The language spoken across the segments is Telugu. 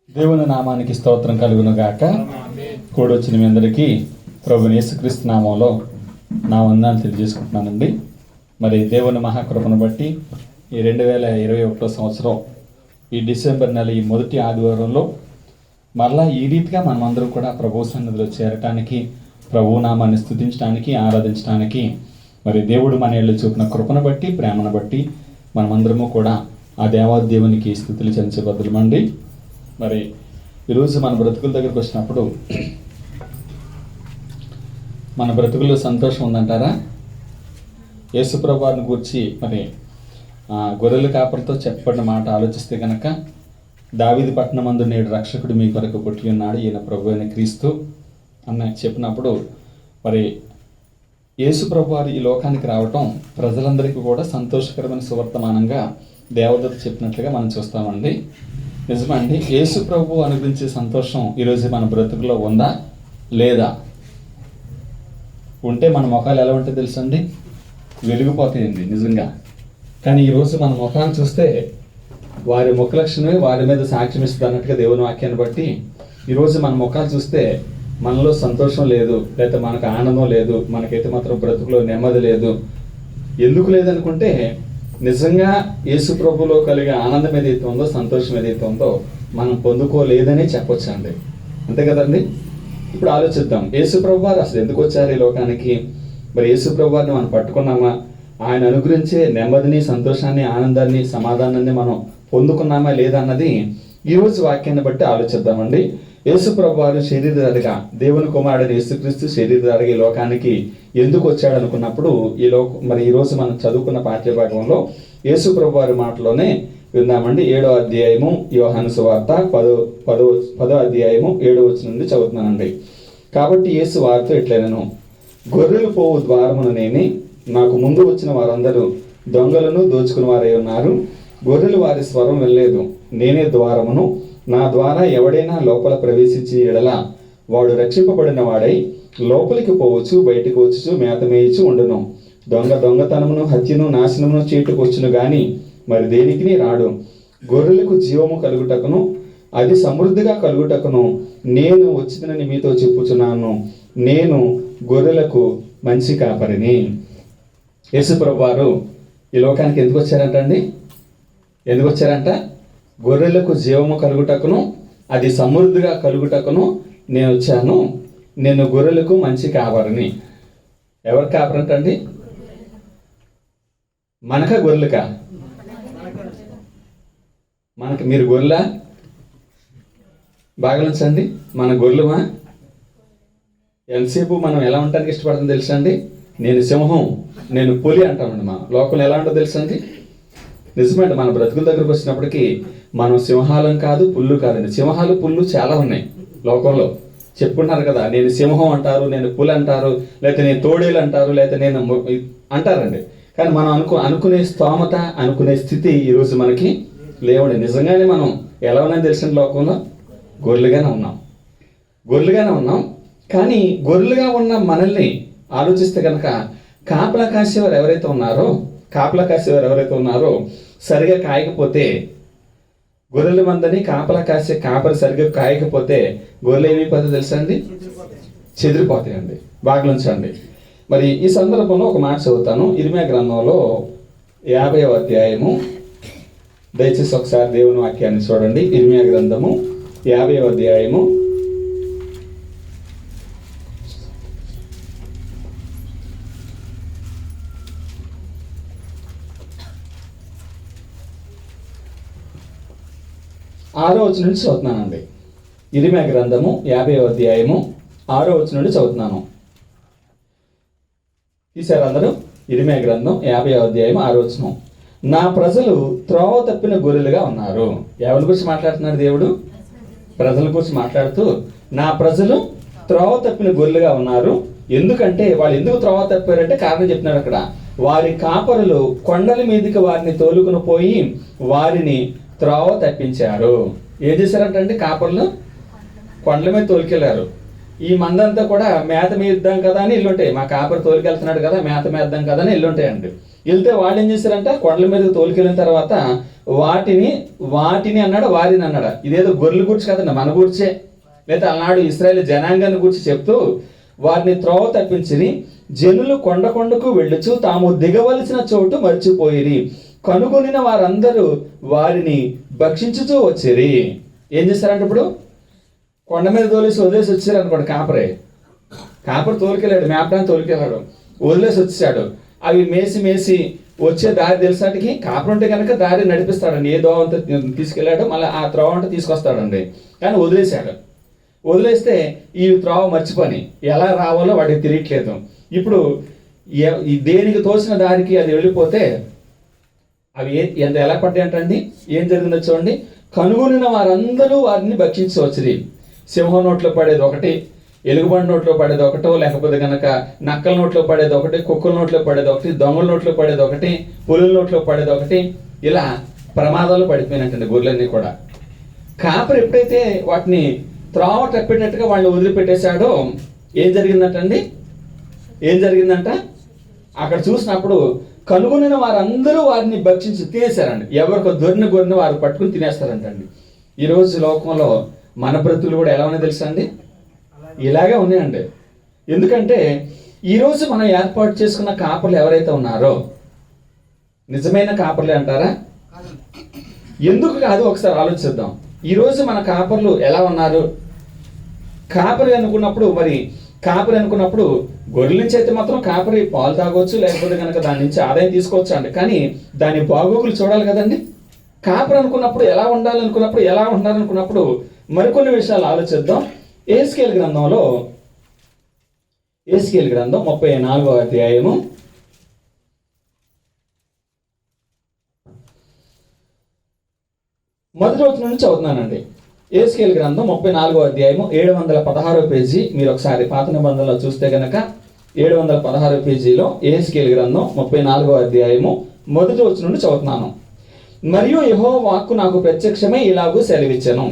దేవుని నామానికి స్తోత్రం కలుగును గాక. కూడొచ్చిన మీ అందరికీ ప్రభువైన యేసుక్రీస్తు నామంలో నా వందనాలు తెలియజేసుకుంటున్నానండి. మరి దేవుని మహాకృపను బట్టి ఈ 2021 సంవత్సరం ఈ డిసెంబర్ నెల ఈ మొదటి ఆదివారంలో మరలా ఈ రీతిగా మనమందరం కూడా ప్రభు సన్నిధిలో చేరటానికి, ప్రభు నామాన్ని స్తుతించడానికి, ఆరాధించడానికి మరి దేవుడు మన ఏళ్ళు చూపిన కృపను బట్టి, ప్రేమను బట్టి మనమందరము కూడా ఆ దేవాదేవునికి స్తుతులు చెల్లించబద్దులమండి. మరి ఈరోజు మన బ్రతుకుల దగ్గరకు వచ్చినప్పుడు మన బ్రతుకుల్లో సంతోషం ఉందంటారా? యేసుప్రభు వారిని గురించి మరి గొర్రెల కాపరితో చెప్పబడిన మాట ఆలోచిస్తే కనుక, దావీదు పట్టణమందు నేడు రక్షకుడు మీ కొరకు పుట్టి ఉన్నాడు, ఈయన ప్రభు అయిన క్రీస్తు అన్న చెప్పినప్పుడు మరి యేసుప్రభు వారు ఈ లోకానికి రావటం ప్రజలందరికీ కూడా సంతోషకరమైన సువర్తమానంగా దేవదూత చెప్పినట్లుగా మనం చూస్తామండి. నిజమండి, యేసు ప్రభు అనుభవించే సంతోషం ఈరోజు మన బ్రతుకులో ఉందా లేదా? ఉంటే మన ముఖాలు ఎలా ఉంటే తెలుసండి, వెలిగిపోతాయండి నిజంగా. కానీ ఈరోజు మన ముఖాన్ని చూస్తే వారి ముఖ లక్షణమే వారి మీద సాక్ష్యం ఇస్తుంది అన్నట్టుగా దేవుని వాక్యాన్ని బట్టి ఈరోజు మన ముఖాలు చూస్తే మనలో సంతోషం లేదు, లేకపోతే మనకు ఆనందం లేదు, మనకైతే మాత్రం బ్రతుకులో నెమ్మది లేదు. ఎందుకు లేదనుకుంటే నిజంగా యేసు ప్రభులో కలిగే ఆనందం ఏదైతే ఉందో, సంతోషం ఏదైతే ఉందో మనం పొందుకోలేదని చెప్పొచ్చు అండి. అంతే కదండి. ఇప్పుడు ఆలోచిద్దాం, యేసు ప్రభు వారు అసలు ఎందుకు వచ్చారు ఈ లోకానికి? మరి యేసు ప్రభు వారిని మనం పట్టుకున్నామా? ఆయన అనుగ్రహించే నెమ్మదిని, సంతోషాన్ని, ఆనందాన్ని, సమాధానాన్ని మనం పొందుకున్నామా లేదా అన్నది ఈరోజు వాక్యాన్ని బట్టి ఆలోచిద్దామండి. యేసు ప్రభు వారు శరీరధారిగా, దేవుని కుమారుడు యేసుక్రీస్తు శరీరధారిగా ఈ లోకానికి ఎందుకు వచ్చాడు అనుకున్నప్పుడు మరి ఈరోజు మనం చదువుకున్న పాఠ్యభాగంలో యేసు ప్రభు వారి మాటలోనే విందామండి. 7వ అధ్యాయము యోహాను సువార్త 10వ అధ్యాయము 7వ వచనం నుండి చదువుతున్నానండి. కాబట్టి యేసు వారితో ఇట్లనెను, గొర్రెలు పోవు ద్వారమును నేనే, నాకు ముందు వచ్చిన వారందరూ దొంగలను దోచుకుని వారై ఉన్నారు. గొర్రెలు వారి స్వరం వెళ్ళలేదు. నేనే ద్వారమును, నా ద్వారా ఎవడైనా లోపల ప్రవేశించి ఎడల వాడు రక్షింపబడిన వాడై లోపలికి పోవచ్చు, బయటకు వచ్చుచు మేత మేయచ్చు ఉండును. దొంగతనమును, హత్యను, నాశనమును చేటుకొచ్చును గాని మరి దేనికి రాడు. గొర్రెలకు జీవము కలుగుటకును, అది సమృద్ధిగా కలుగుటకును నేను వచ్చినని మీతో చెప్పుచున్నాను. నేను గొర్రెలకు మంచి కాపరిని. యేసుప్రభు వారు ఈ లోకానికి ఎందుకు వచ్చారంటండి? ఎందుకు వచ్చారంట? గొర్రెలకు జీవము కలుగుటకును, అది సమృద్ధిగా కలుగుటకును నేను వచ్చాను. నేను గొర్రెలకు మంచి కాపరిని. ఎవరు కాపరంటండి? మనక గొర్రెలకా? మనకి మీరు గొర్రెలా? బాగా ఉంచండి. మన గొర్రెలమా? ఎంతసేపు మనం ఎలా ఉండటానికి ఇష్టపడతాం తెలుసా అండి? నేను సింహం, నేను పులి అంటామండి. మా లోకంలో ఎలా ఉంటుందో తెలుసా అండి? నిజమండి, మన బ్రతుకుల దగ్గరకు వచ్చినప్పటికీ మనం సింహాలం కాదు, పుల్లు కాదండి. సింహాలు, పుల్లు చాలా ఉన్నాయి లోకంలో. చెప్పుకుంటున్నారు కదా, నేను సింహం అంటారు, నేను పులి అంటారు, లేకపోతే నేను తోడేలు అంటారు, లేకపోతే నేను అంటారండి. కానీ మనం అనుకునే స్తోమత, అనుకునే స్థితి ఈరోజు మనకి లేవండి. నిజంగానే మనం ఎలా ఉన్నాయని తెలిసిన లోకంలో గొర్రెలుగానే ఉన్నాం. కానీ గొర్రెలుగా ఉన్న మనల్ని ఆలోచిస్తే కనుక కాపలా కాసేవారు ఎవరైతే ఉన్నారో సరిగా కాయకపోతే, గొర్రెల మందని కాపలా కాసే కాపరి సరిగ్గా కాయకపోతే గొర్రెలు ఏమైపోతాయి తెలుసా అండి? చెదిరిపోతాయండి. బాగా ఉంచండి. మరి ఈ సందర్భంలో ఒక మాట చదువుతాను. ఇర్మియా గ్రంథంలో 50వ అధ్యాయము, దయచేసి ఒకసారి దేవుని వాక్యాన్ని చూడండి. ఇర్మియా గ్రంథము 50వ అధ్యాయము 6వ వచనం నుండి చదువుతున్నానండి. ఇర్మియా గ్రంథము 50వ అధ్యాయము 6వ వచనం నుండి చదువుతున్నాను. తీశారు అందరూ? ఇర్మియా గ్రంథం 50వ అధ్యాయం 6వ వచనం. నా ప్రజలు త్రోవ తప్పిన గొర్రెలుగా ఉన్నారు. ఎవరి గురించి మాట్లాడుతున్నాడు దేవుడు? ప్రజల గురించి మాట్లాడుతూ, నా ప్రజలు త్రోవ తప్పిన గొర్రెలుగా ఉన్నారు. ఎందుకంటే వాళ్ళు ఎందుకు త్రోవ తప్పారంటే కారణం చెప్తున్నాడు అక్కడ. వారి కాపరులు కొండల మీదకి వారిని తోలుకుని పోయి వారిని త్రోవ తప్పించారు. ఏం చేశారంటే కాపర్లు కొండల మీద తోలుకెళ్ళారు. ఈ మందంతా కూడా మేత మేద్దాం కదా అని ఇల్లుంటాయి. మా కాపరి తోలుకెళ్తున్నాడు కదా, మేత మేద్దాం కదా అని ఇల్లుంటాయండి. వెళ్తే వాళ్ళు ఏం చేశారంటే కొండల మీద తోలుకెళ్ళిన తర్వాత వాటిని అన్నాడు, వారిని అన్నాడు. ఇదేదో గొర్రెల గురించి కదండి, మన గురించే. లేదా అన్నాడు ఇశ్రాయేలు జనాంగాన్ని గురించి చెప్తూ, వారిని త్రోవ తప్పించిరి, జనులు కొండకు వెళ్ళుచు తాము దిగవలసిన చోటు మర్చిపోయిరి, కనుగొనిన వారందరూ వారిని భక్షించుతూ వచ్చిరి. ఏం చేశారంటే ఇప్పుడు కొండ మీద తోలేసి వదిలేసి వచ్చారు అనుకోండి. కాపరి తోలికెళ్ళాడు, మేపడానికి తోలికెళ్ళాడు, వదిలేసి వచ్చాడు. అవి మేసి వచ్చే దారి తెలిసినట్టుకి కాపరి ఉంటే కనుక దారి నడిపిస్తాడండి. ఏ దోవ అంతా తీసుకెళ్ళాడు, మళ్ళీ ఆ త్రోవ అంతా తీసుకొస్తాడండి. కానీ వదిలేస్తే ఈ త్రోవ మర్చిపోని ఎలా రావాలో వాడికి తెలియట్లేదు. ఇప్పుడు దేనికి తోసిన దారికి అది వెళ్ళిపోతే అవి ఎలా పడ్డాయి అంటండి. ఏం జరిగిందో చూడండి. కనుగొనిన వారందరూ వారిని భక్షించవచ్చుది. సింహం నోట్లో పడేది ఒకటి, ఎలుగుబండి నోట్లో పడేది ఒకటో, లేకపోతే కనుక నక్కల నోట్లో పడేది ఒకటి, కుక్కల నోట్లో పడేది ఒకటి, దొంగల నోట్లో పడేది ఒకటి, పులుల నోట్లో పడేది ఒకటి, ఇలా ప్రమాదాలు పడిపోయినట్టండి గొర్రెలన్నీ కూడా. కాపరి ఎప్పుడైతే వాటిని త్రోవ తప్పేటట్టుగా వాళ్ళని వదిలిపెట్టేశాడో ఏం జరిగిందంట అక్కడ చూసినప్పుడు కనుగొనిన వారందరూ వారిని భక్షించి తినేశారండి. ఎవరికి గొర్రెని వారు పట్టుకుని తినేస్తారంటండి. ఈరోజు లోకంలో మన బ్రతుకులు కూడా ఎలా ఉన్నాయో తెలుసా అండి? ఇలాగే ఉన్నాయండి. ఎందుకంటే ఈరోజు మనం ఏర్పాటు చేసుకున్న కాపర్లు ఎవరైతే ఉన్నారో నిజమైన కాపర్లే అంటారా? ఎందుకు కాదు ఒకసారి ఆలోచిద్దాం. ఈరోజు మన కాపర్లు ఎలా ఉన్నారు? కాపరి అనుకున్నప్పుడు గొర్రెల నుంచి అయితే మాత్రం కాపరి పాలు తాగొచ్చు, లేకపోతే కనుక దాని నుంచి ఆదాయం తీసుకోవచ్చు అండి. కానీ దాని బాగోగులు చూడాలి కదండి. కాపరి అనుకున్నప్పుడు ఎలా ఉండాలనుకున్నప్పుడు మరికొన్ని విషయాలు ఆలోచిద్దాం. ఏస్కేల్ గ్రంథం 34వ అధ్యాయము 1వ వచనం నుంచి చదువుతున్నానండి. ఏస్కేల్ గ్రంథం 34వ అధ్యాయము 716వ పేజీ. మీరు ఒకసారి పాత నిబంధనలో చూస్తే గనక 716వ పేజీలో ఏస్కేల్ గ్రంథం 34వ అధ్యాయము 1వ వచనం నుండి చదువుతున్నాను. మరియు యెహోవా వాక్కు నాకు ప్రత్యక్షమై ఇలాగూ సెలవిచ్చెను,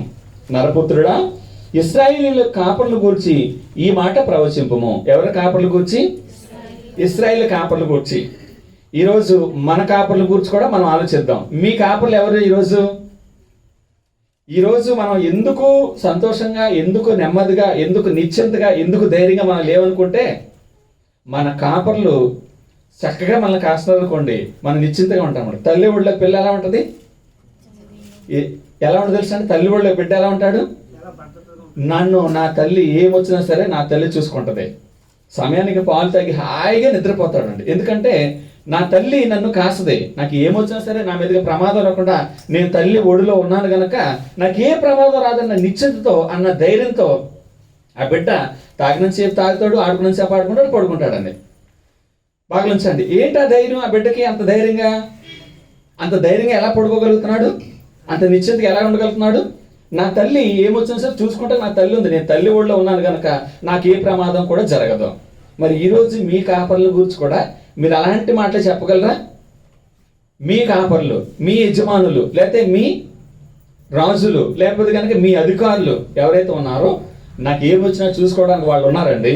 నరపుత్రుడా, ఇశ్రాయేలీయుల కాపర్ల గూర్చి ఈ మాట ప్రవచింపుము. ఎవరి కాపర్ల గూర్చి? ఇశ్రాయేలు కాపర్ల గూర్చి. ఈరోజు మన కాపర్ల గూర్చి కూడా మనం ఆలోచిద్దాం. మీ కాపర్లు ఎవరు? ఈరోజు మనం ఎందుకు సంతోషంగా, ఎందుకు నెమ్మదిగా, ఎందుకు నిశ్చింతగా, ఎందుకు ధైర్యంగా మనం లేవనుకుంటే మన కాపర్లు చక్కగా మనల్ని కాస్తున్నారు అనుకోండి, మనం నిశ్చింతగా ఉంటాం. తల్లి ఒళ్ళో పిల్ల ఎలా ఉంటుంది తెలుసా అండి? తల్లి ఒళ్ళో బిడ్డ ఎలా ఉంటాడు? నా తల్లి ఏమొచ్చినా సరే నా తల్లి చూసుకుంటుంది. సమయానికి పాలు తాగి హాయిగా నిద్రపోతాడండి. ఎందుకంటే నా తల్లి నన్ను కాస్తుంది. నాకు ఏమొచ్చినా సరే నా మీదగా ప్రమాదం రాకుండా నేను తల్లి ఒడిలో ఉన్నాను గనక నాకు ఏ ప్రమాదం రాదన్న నిశ్చింతతో, అన్న ధైర్యంతో ఆ బిడ్డ తాగినంతసేపు తాగుతాడు, ఆడుకున్నంతసేపు ఆడుకుంటాడు, పడుకుంటాడండి. బాగా ఉంచండి. ఏంటి ఆ ధైర్యం? ఆ బిడ్డకి అంత ధైర్యంగా ఎలా పడుకోగలుగుతున్నాడు? అంత నిశ్చింతగా ఎలా ఉండగలుగుతున్నాడు? నా తల్లి ఏమొచ్చినా సరే చూసుకుంటే నా తల్లి ఉంది, నేను తల్లి ఒడిలో ఉన్నాను కనుక నాకు ఏ ప్రమాదం కూడా జరగదు. మరి ఈరోజు మీ కాపర్ల గురించి కూడా మీరు అలాంటి మాటలు చెప్పగలరా? మీ కాపర్లు, మీ యజమానులు, లేకపోతే మీ రాజులు, లేకపోతే కనుక మీ అధికారులు ఎవరైతే ఉన్నారో నాకు ఏమొచ్చినా చూసుకోవడానికి వాళ్ళు ఉన్నారండి.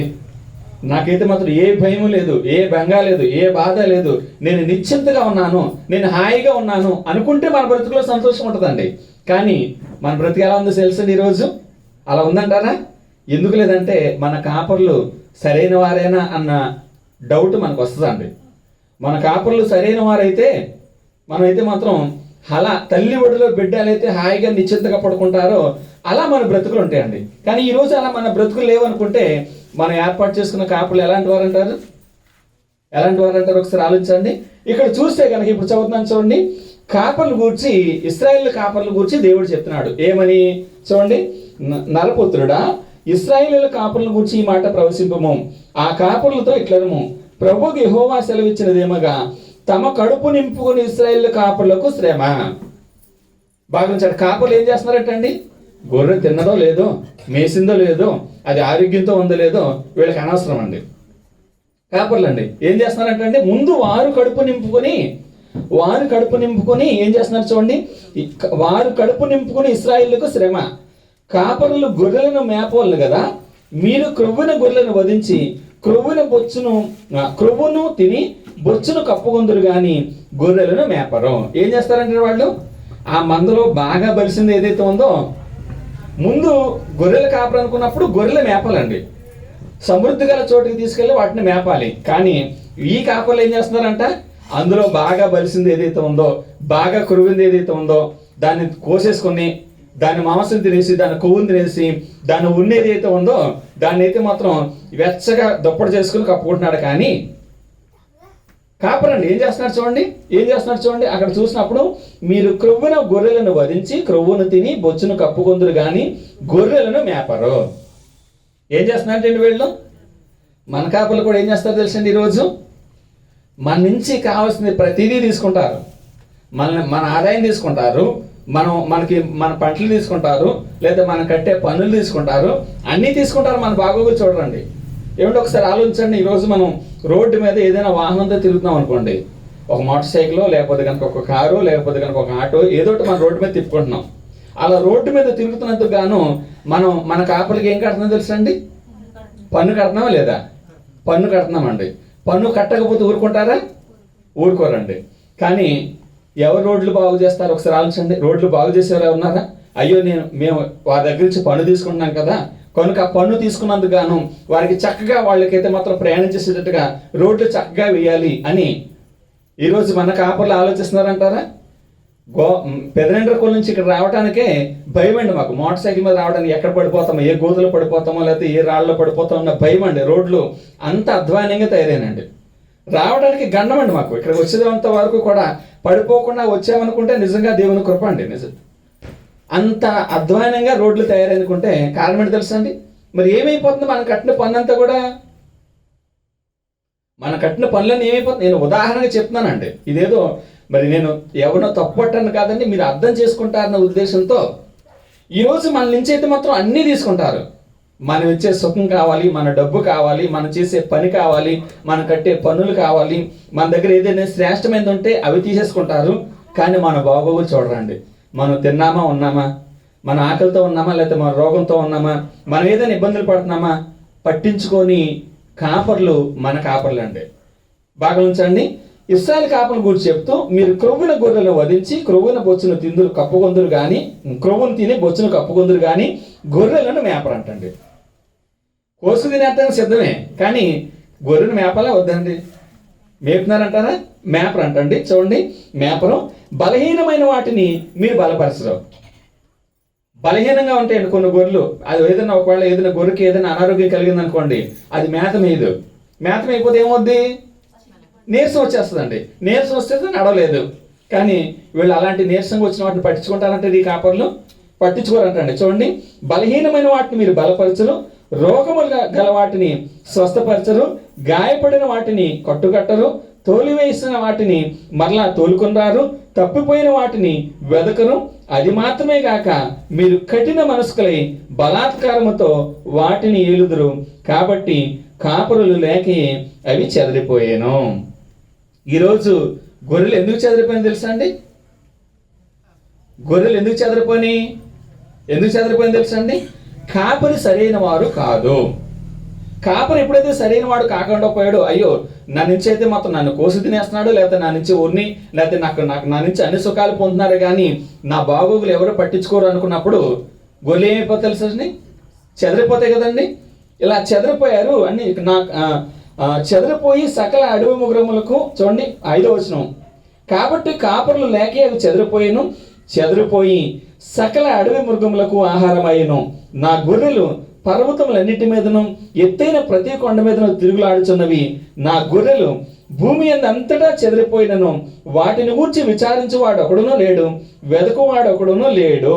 నాకైతే మాత్రం ఏ భయం లేదు, ఏ బెంగా లేదు, ఏ బాధ లేదు, నేను నిశ్చింతగా ఉన్నాను, నేను హాయిగా ఉన్నాను అనుకుంటే మన బ్రతుకులో సంతోషం ఉంటుందండి. కానీ మన బ్రతుకు ఎలా ఉందో తెలుసండి ఈరోజు? అలా ఉందంటారా? ఎందుకు లేదంటే మన కాపర్లు సరైన వారేనా అన్న డౌట్ మనకు వస్తుందండి. మన కాపర్లు సరైన వారైతే మనమైతే మాత్రం అలా తల్లి ఒడిలో బిడ్డలైతే హాయిగా నిశ్చింతగా పడుకుంటారో అలా మన బ్రతుకులు ఉంటాయండి. కానీ ఈరోజు అలా మన బ్రతుకులు లేవనుకుంటే మనం ఏర్పాటు చేసుకున్న కాపర్లు ఎలాంటి వారు అంటారు? ఒకసారి ఆలోచించండి. ఇక్కడ చూస్తే కనుక ఇప్పుడు చదువుతున్నాను చూడండి. కాపర్ల గూర్చి, ఇశ్రాయేలు కాపర్ల గూర్చి దేవుడు చెప్తున్నాడు. ఏమని చూడండి. నరపుత్రుడా, ఇశ్రాయేలీయుల కాపర్ల గూర్చి ఈ మాట ప్రవచింపము. ఆ కాపర్లతో ఇట్లనము, ప్రభువుకు యెహోవా సెలవిచ్చినదేమగా, తమ కడుపు నింపుకుని ఇశ్రాయేలు కాపర్లకు శ్రమ. బాగుంచాడు. కాపర్లు ఏం చేస్తున్నారటండి? గొర్రె తిన్నదో లేదో, మేసిందో లేదో, అది ఆరోగ్యంతో ఉందో లేదో వీళ్ళకి అనవసరం అండి. కాపర్లు అండి ఏం చేస్తున్నారంటే ముందు వారు కడుపు నింపుకొని ఏం చేస్తున్నారు చూడండి. వారు కడుపు నింపుకొని ఇశ్రాయేలుకు శ్రమ. కాపరులు గొర్రెలను మేపవాళ్ళు కదా, మీరు క్రొవ్వున గొర్రెలను వధించి క్రొవ్వును తిని బొచ్చును కప్పుకొందురు గాని గొర్రెలను మేపరు. ఏం చేస్తారంటే వాళ్ళు ఆ మందలో బాగా బలిసింది ఏదైతే ఉందో, ముందు గొర్రెల కాపరి అనుకున్నప్పుడు గొర్రెలు మేపాలండి, సమృద్ధి గల చోటుకి తీసుకెళ్ళి వాటిని మేపాలి. కానీ ఈ కాపర్లు ఏం చేస్తున్నారంట, అందులో బాగా బలిసింది ఏదైతే ఉందో, బాగా కురువింది ఏదైతే ఉందో దాన్ని కోసేసుకొని దాని మాంసం తినేసి, దాని కొవ్వుని తినేసి, దాని ఉన్నది ఏదైతే ఉందో దాన్ని అయితే మాత్రం వెచ్చగా దుప్పటి చేసుకుని కప్పుకుంటున్నాడు. కానీ కాపరండి ఏం చేస్తున్నాడు చూడండి. అక్కడ చూసినప్పుడు, మీరు క్రొవ్వున గొర్రెలను వధించి క్రొవ్వును తిని బొచ్చును కప్పుకొందురు కానీ గొర్రెలను మేపరు. ఏం చేస్తున్నారంటే వీళ్ళు, మన కాపర్లు కూడా ఏం చేస్తారో తెలుసండి, ఈరోజు మన నుంచి కావాల్సింది ప్రతిదీ తీసుకుంటారు. మన ఆదాయం తీసుకుంటారు, మన పంటలు తీసుకుంటారు, లేదా మనం కట్టే పనులు తీసుకుంటారు, అన్నీ తీసుకుంటారు. మన బాగోగులు చూడరండి. ఏమంటే ఒకసారి ఆలోచించండి, ఈరోజు మనం రోడ్డు మీద ఏదైనా వాహనంతో తిరుగుతున్నాం అనుకోండి, ఒక మోటార్ సైకిల్, లేకపోతే కనుక ఒక కారు, లేకపోతే కనుక ఒక ఆటో, ఏదో ఒకటి మన రోడ్డు మీద తిప్పుకుంటున్నాం. అలా రోడ్డు మీద తిరుగుతున్నందుకు గాను మన కాపర్లకి ఏం కడుతున్నాం తెలుసండి, పన్ను కడుతున్నామా లేదా? పన్ను కడుతున్నామండి. పన్ను కట్టకపోతే ఊరుకుంటారా? ఊరుకోరండి. కానీ ఎవరు రోడ్లు బాగు చేస్తారు ఒకసారి ఆలోచించండి. రోడ్లు బాగు చేసేవారు ఉన్నారా? అయ్యో మేము వారి దగ్గర నుంచి పన్ను తీసుకుంటున్నాం కదా, కనుక ఆ పన్ను తీసుకున్నందుకు గాను వారికి చక్కగా, వాళ్ళకైతే మాత్రం ప్రయాణించేసేటట్టుగా రోడ్లు చక్కగా వేయాలి అని ఈరోజు మన కాపర్లు ఆలోచిస్తున్నారంటారా? పెదనండ్రకోల నుంచి ఇక్కడ రావడానికే భయం అండి మాకు. మోటార్ సైకిల్ మీద రావడానికి ఎక్కడ పడిపోతామో, ఏ గోతులు పడిపోతామో, లేకపోతే ఏ రాళ్ళలో పడిపోతామో అన్న భయం అండి. రోడ్లు అంత అధ్వానంగా తయారైనండి. రావడానికి గండం అండి మాకు. ఇక్కడికి వచ్చేంత వరకు కూడా పడిపోకుండా వచ్చామనుకుంటే నిజంగా దేవుని కృప అండి. నిజం అంత అధ్వానంగా రోడ్లు తయారనుకుంటే కారణం ఏంటి తెలుసా అండి? మరి ఏమైపోతుంది మనం కట్టిన పన్నంతా కూడా? మన కట్టిన పనులన్నీ ఏమైపోతుంది? నేను ఉదాహరణగా చెప్తున్నానండి. ఇదేదో మరి నేను ఎవరినో తప్పట్టను కాదండి, మీరు అర్థం చేసుకుంటారన్న ఉద్దేశంతో ఈరోజు మన నుంచి అయితే మాత్రం అన్నీ తీసుకుంటారు. మనం ఇచ్చే సుఖం కావాలి, మన డబ్బు కావాలి, మనం చేసే పని కావాలి, మనం కట్టే పనులు కావాలి, మన దగ్గర ఏదైనా శ్రేష్టమైనది ఉంటే అవి తీసేసుకుంటారు. కానీ మన బాగోగులు చూడరండి. మనం తిన్నామా, ఉన్నామా, మన ఆకలితో ఉన్నామా, లేకపోతే మన రోగంతో ఉన్నామా, మనం ఏదైనా ఇబ్బందులు పడుతున్నామా పట్టించుకొని కాపర్లు మన కాపర్లు అండి. బాగా ఉంచండి. ఇశ్రాయేలు కాపర్ల గురించి చెప్తూ, మీరు క్రొవ్వున గొర్రెలను వధించి క్రొవ్వున బొచ్చును తిందురు కప్పుకొందురు కానీ, క్రొవ్వును తిని బొచ్చును కప్పుకొందురు కానీ గొర్రెలను మేపరంటండి. కోసుకు తినేస్తానికి సిద్ధమే, కానీ గొర్రెను మేపాలా వద్దండి? మేపుతున్నారంటారా? మేపరంటండి. చూడండి, మేపరం. బలహీనమైన వాటిని మీరు బలపరచరు. బలహీనంగా ఉంటాయండి కొన్ని గొర్రెలు. అది ఏదైనా ఒకవేళ ఏదైనా గొర్రెకి ఏదైనా అనారోగ్యం కలిగింది అనుకోండి, అది మేత అయిపోతే ఏమవుద్ది? నీరసం వచ్చేస్తుందండి. నీరసం వస్తే నడవలేదు. కానీ వీళ్ళు అలాంటి నీరసంగా వచ్చిన వాటిని పట్టించుకుంటారంటే ఈ కాపర్లు పట్టించుకోరంటండి. చూడండి, బలహీనమైన వాటిని మీరు బలపరచరు, రోగములు గల వాటిని స్వస్థపరచరు, గాయపడిన వాటిని కట్టుకట్టరు, తోలివేసిన వాటిని మరలా తోలుకున్నారు, తప్పిపోయిన వాటిని వెదకరు. అది మాత్రమే కాక మీరు కఠిన మనస్కులై బలాత్కారముతో వాటిని ఏలుదురు. కాబట్టి కాపరులు లేకే అవి చెదిరిపోయాను. ఈరోజు గొర్రెలు ఎందుకు చెదిరిపోయింది తెలుసా అండి? గొర్రెలు ఎందుకు చెదిరిపోయింది తెలుసా అండి? కాపరి సరైన వారు కాదు. కాపరి ఎప్పుడైతే సరైన వాడు కాకుండా పోయాడు, అయ్యో నా నుంచి అయితే మొత్తం నన్ను కోసి తినేస్తున్నాడు, లేకపోతే నా నుంచి ఉన్ని, లేకపోతే నాకు నా నుంచి అన్ని సుఖాలు పొందుతున్నారు, కానీ నా బాగోగులు ఎవరు పట్టించుకోరు అనుకున్నప్పుడు గొర్రెలు ఏమైపోతాయి తెలుసా అండి? చెదిరిపోతాయి కదండి. ఇలా చెదిరిపోయారు అని చెదిరిపోయి సకల అడవి మృగములకు, చూడండి 5వ వచనం, కాబట్టి కాపరులు లేకే అవి చెదిరిపోయి సకల అడవి మృగములకు ఆహారమయ్యను. నా గొర్రెలు పర్వతములన్నిటి మీదను ఎత్తైన ప్రతి కొండ మీదను తిరుగులాడుచున్నవి. నా గొర్రెలు భూమి అంతటా చెదిరిపోయినను వాటిని గూర్చి విచారించువాడు ఒకడునూ లేడు, వెదకువాడు ఒకడునూ లేడు.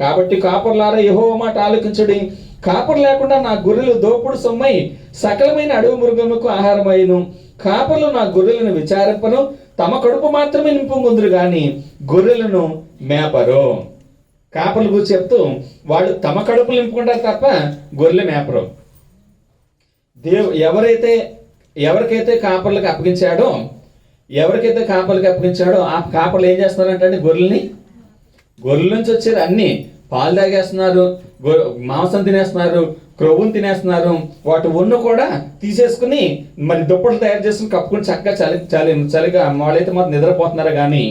కాబట్టి కాపర్లారా యెహోవా మాట ఆలకించుడి. కాపరు లేకుండా నా గొర్రెలు దోపుడు సొమ్మై సకలమైన అడవి మృగములకు ఆహారమైను. కాపర్లు నా గొర్రెలను విచారింపను, తమ కడుపు మాత్రమే నింపుకుందురు కానీ గొర్రెలను మేపరు. కాపర్ల గురించి చెప్తూ వాళ్ళు తమ కడుపులు నింపుకుంటారు తప్ప గొర్రెలు మేపరు. ఎవరికైతే కాపర్లకు అప్పగించాడో ఆ కాపర్లు ఏం చేస్తున్నారంటే గొర్రెల నుంచి వచ్చేది అన్ని పాలు తాగేస్తున్నారు, మాంసం తినేస్తున్నారు, క్రొవ్వును తినేస్తున్నారు. వాటి ఒన్ను కూడా తీసేసుకుని మరి దుప్పట్లు తయారు చేసుకుని కప్పుకుని చక్కగా చలిగా వాళ్ళైతే మాత్రం నిద్రపోతున్నారు. కానీ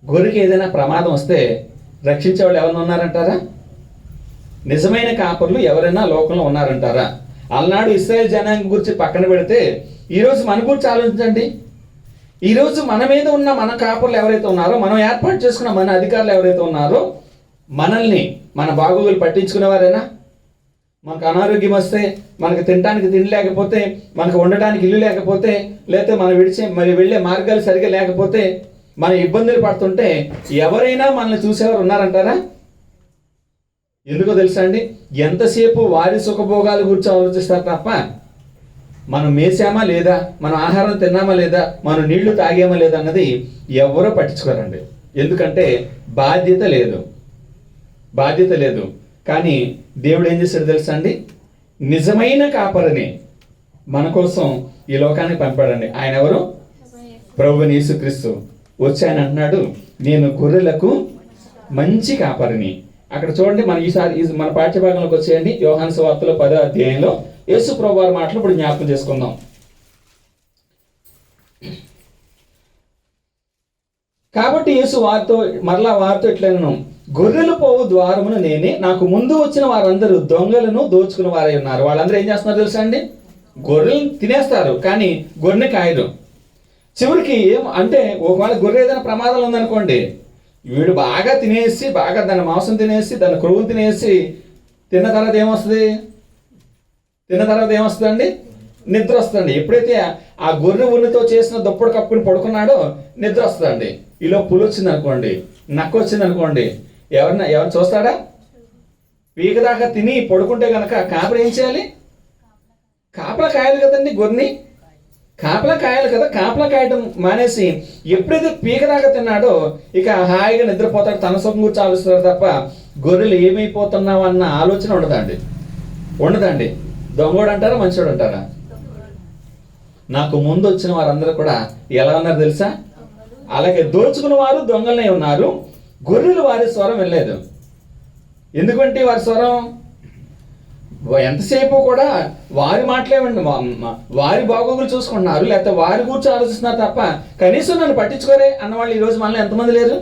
గొర్రెకి ఏదైనా ప్రమాదం వస్తే రక్షించే వాళ్ళు ఎవరైనా ఉన్నారంటారా? నిజమైన కాపర్లు ఎవరైనా లోకంలో ఉన్నారంటారా? అలనాడు ఇశ్రాయేల్ జనాంగం గురించి పక్కన పెడితే ఈరోజు మన గురించి ఆలోచించండి. ఈరోజు మన మీద ఉన్న మన కాపర్లు ఎవరైతే ఉన్నారో, మనం ఏర్పాటు చేసుకున్న మన అధికారులు ఎవరైతే ఉన్నారో, మనల్ని మన బాగోగులు పట్టించుకునేవారేనా? మనకు అనారోగ్యం వస్తే, మనకు తినడానికి తిండి లేకపోతే, మనకు ఉండడానికి ఇల్లు లేకపోతే, లేకపోతే మనం వెళ్ళే మార్గాలు సరిగా లేకపోతే, మన ఇబ్బందులు పడుతుంటే ఎవరైనా మనల్ని చూసేవారు ఉన్నారంటారా? ఎందుకో తెలుసా అండి, ఎంతసేపు వారి సుఖభోగాల గురించి ఆలోచిస్తారు తప్ప మనం మేసామా లేదా, మనం ఆహారం తిన్నామా లేదా, మనం నీళ్లు తాగామా లేదా అన్నది ఎవరో పట్టించుకోరండి. ఎందుకంటే బాధ్యత లేదు. కానీ దేవుడు ఏం చేశాడు తెలుసా అండి, నిజమైన కాపరిని మన కోసం ఈ లోకానికి పంపాడండి. ఆయన ఎవరు? ప్రభువైన యేసుక్రీస్తు. వచ్చి ఆయన అంటున్నాడు, నేను గొర్రెలకు మంచి కాపరిని. అక్కడ చూడండి, మన పాఠ్యభాగంలోకి వచ్చేయండి. యోహాను సువార్తలో 10వ అధ్యాయంలో యేసు ప్రభువు వారి మాటలు ఇప్పుడు జ్ఞాపకం చేసుకుందాం. కాబట్టి యేసు వారితో ఇట్లనెను, గొర్రెలు పోవు ద్వారమును నేనే, నాకు ముందు వచ్చిన వారందరూ దొంగలను దోచుకుని వారై ఉన్నారు. వాళ్ళందరూ ఏం చేస్తున్నారు తెలుసా అండి, గొర్రెలను తినేస్తారు కానీ గొర్రెని కాయరు. చివరికి అంటే ఒకవేళ గొర్రె ఏదైనా ప్రమాదంలో ఉందనుకోండి, వీడు బాగా తినేసి, బాగా దాని మాంసం తినేసి, దాని క్రొవ్వును తినేసి తిన్న తర్వాత ఏమొస్తుందండి? నిద్ర వస్తుందండి. ఎప్పుడైతే ఆ గొర్రె ఉన్నతో చేసిన దుప్పటి కప్పుని పడుకున్నాడో నిద్ర వస్తుందండి. ఈలో పులి వచ్చింది అనుకోండి, నక్క వచ్చింది అనుకోండి, ఎవరు చూస్తాడా? పీక దాకా తిని పడుకుంటే కనుక కాపలా ఏం చేయాలి? కాపలా కాయాలి కదండి. గొర్రెని కాపలా కాయాలి కదా. కాపలా కాయటం మానేసి ఎప్పుడైతే పీక దాకా తిన్నాడో ఇక హాయిగా నిద్రపోతాడు, తన సుఖం గురించి ఆలోచిస్తాడు తప్ప గొర్రెలు ఏమైపోతున్నావు అన్న ఆలోచన ఉండదండి. దొంగోడు అంటారా, మంచోడు అంటారా? నాకు ముందు వచ్చిన వారందరూ కూడా ఎలా ఉన్నారు తెలుసా? అలాగే దోచుకున్న వారు దొంగలనే ఉన్నారు. గొర్రెలు వారి స్వరం వెళ్ళలేదు. ఎందుకంటే వారి స్వరం ఎంతసేపు కూడా వారి మాటలేమండి, వారి బాగోగులు చూసుకుంటున్నారు, లేకపోతే వారి గురించి ఆలోచిస్తున్నారు తప్ప కనీసం నన్ను పట్టించుకోరే అన్నవాళ్ళు ఈరోజు మనలో ఎంతమంది లేరు?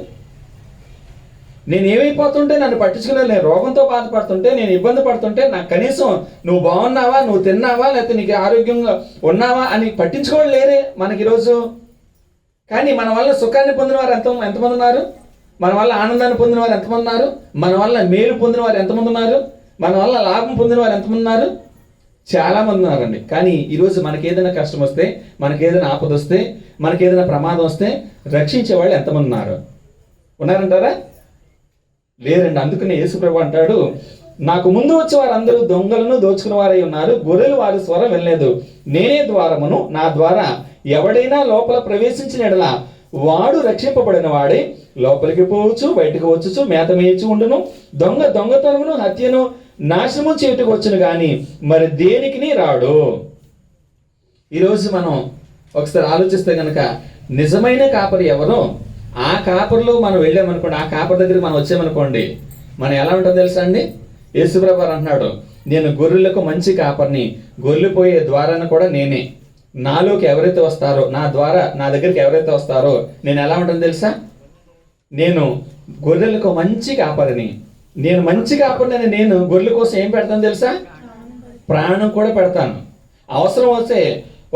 నేను ఏమైపోతుంటే నన్ను పట్టించుకునే, నేను రోగంతో బాధపడుతుంటే, నేను ఇబ్బంది పడుతుంటే నాకు కనీసం నువ్వు బాగున్నావా, నువ్వు తిన్నావా, లేకపోతే నీకు ఆరోగ్యంగా ఉన్నావా అని పట్టించుకోవడం లేరే మనకి ఈరోజు. కానీ మన వల్ల సుఖాన్ని పొందిన వారు ఎంతమంది ఉన్నారు? మన వల్ల ఆనందాన్ని పొందిన వారు ఎంతమంది ఉన్నారు? మన వల్ల మేలు పొందిన వారు ఎంతమంది ఉన్నారు? మన వల్ల లాభం పొందిన వారు ఎంతమంది ఉన్నారు? చాలా మంది ఉన్నారండి. కానీ ఈరోజు మనకి ఏదైనా కష్టం వస్తే, మనకి ఏదైనా ఆపద వస్తే, మనకి ఏదైనా ప్రమాదం వస్తే రక్షించే వాళ్ళు ఎంతమంది ఉన్నారంటారా? లేరండి. అందుకనే యేసుప్రభు అంటాడు, నాకు ముందు వచ్చే వారందరూ దొంగలను దోచుకున్న వారై ఉన్నారు, గొర్రెలు వారి స్వరం వెళ్ళలేదు. నేనే ద్వారమును, నా ద్వారా ఎవడైనా లోపల ప్రవేశించిన ఎడల వాడు రక్షింపబడిన వాడే లోపలికి పోవచ్చు, బయటకు వచ్చుచు మేత మేయచ్చు ఉండును. దొంగతనమును హత్యను నాశనము చేటుకు వచ్చును గాని మరి దేనికి రాడు. ఈరోజు మనం ఒకసారి ఆలోచిస్తే కనుక నిజమైన కాపరి ఎవరో ఆ కాపరిలో మనం వెళ్ళామనుకోండి, ఆ కాపరి దగ్గరికి మనం వచ్చామనుకోండి, మనం ఎలా ఉంటుందో తెలుసా అండి? యేసుప్రభు అంటున్నాడు, నేను గొర్రెలకు మంచి కాపరిని, గొర్రెలు పోయే ద్వారాన్ని కూడా నేనే. నాలోకి ఎవరైతే వస్తారో, నా దగ్గరికి ఎవరైతే వస్తారో నేను ఎలా ఉంటానో తెలుసా? నేను గొర్రెలకు మంచి కాపరిని. నేను మంచి కాపరిని. నేను గొర్రెల కోసం ఏం పెడతాను తెలుసా? ప్రాణం కూడా పెడతాను. అవసరం వస్తే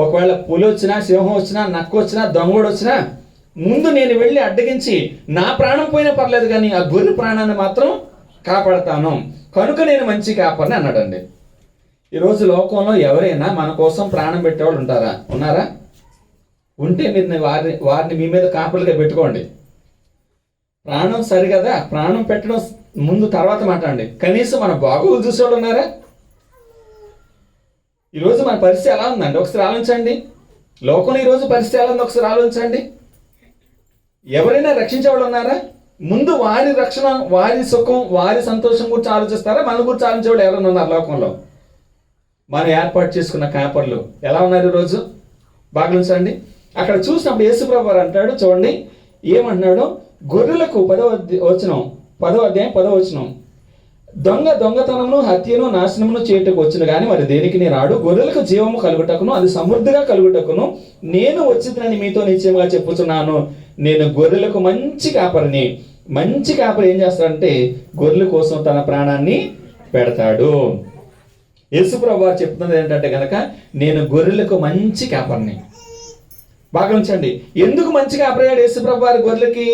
ఒకవేళ పులి వచ్చినా, సింహం వచ్చినా, నక్క వచ్చినా, దొంగోడు వచ్చినా ముందు నేను వెళ్ళి అడ్డగించి నా ప్రాణం పోయినా పర్లేదు కానీ ఆ గొర్రె ప్రాణాన్ని మాత్రం కాపాడతాను, కనుక నేను మంచి కాపరిని అన్నాడండి. ఈరోజు లోకంలో ఎవరైనా మన కోసం ప్రాణం పెట్టేవాళ్ళు ఉన్నారా? ఉంటే మీరు వారిని మీ మీద కాపలుగా పెట్టుకోండి. ప్రాణం సరిగదా, ప్రాణం పెట్టడం ముందు తర్వాత మాట్లాడండి. కనీసం మన బాగోగులు చూసేవాళ్ళు ఉన్నారా? ఈరోజు మన పరిస్థితి ఎలా ఉందండి ఒకసారి ఆలోచించండి. లోకంలో ఈరోజు పరిస్థితి ఎలా ఉంది ఒకసారి ఆలోచించండి. ఎవరైనా రక్షించేవాళ్ళు ఉన్నారా? ముందు వారి రక్షణ, వారి సుఖం, వారి సంతోషం గురించి ఆలోచిస్తారా? మన గురించి ఆలోచించేవాళ్ళు ఎవరైనా ఉన్నారు లోకంలో? మనం ఏర్పాటు చేసుకున్న కాపర్లు ఎలా ఉన్నారు ఈరోజు? బాగా ఉంచండి. అక్కడ చూసినప్పుడు యేసుప్రభు వారు అంటాడు, చూడండి ఏమంటున్నాడు, గొర్రెలకు 10వ అధ్యాయం 10వ వచనం, దొంగతనమును హత్యను నాశనమును చేయుటకు వచ్చును గాని మరి దేనికి రాడు. గొర్రెలకు జీవము కలుగుటకును అది సమృద్ధిగా కలుగుటకును నేను వచ్చిందని మీతో నిశ్చయముగా చెప్పుచున్నాను. నేను గొర్రెలకు మంచి కాపరిని. మంచి కాపరి ఏం చేస్తాడంటే గొర్రెల కోసం తన ప్రాణాన్ని పెడతాడు. యేసుప్రభు వారు చెప్తున్నది ఏంటంటే కనుక నేను గొర్రెలకు మంచి కాపరిని. బాగా ఉంచండి. ఎందుకు మంచి కాపరయ్యాడు యేసుప్రభు వారు గొర్రెలకి?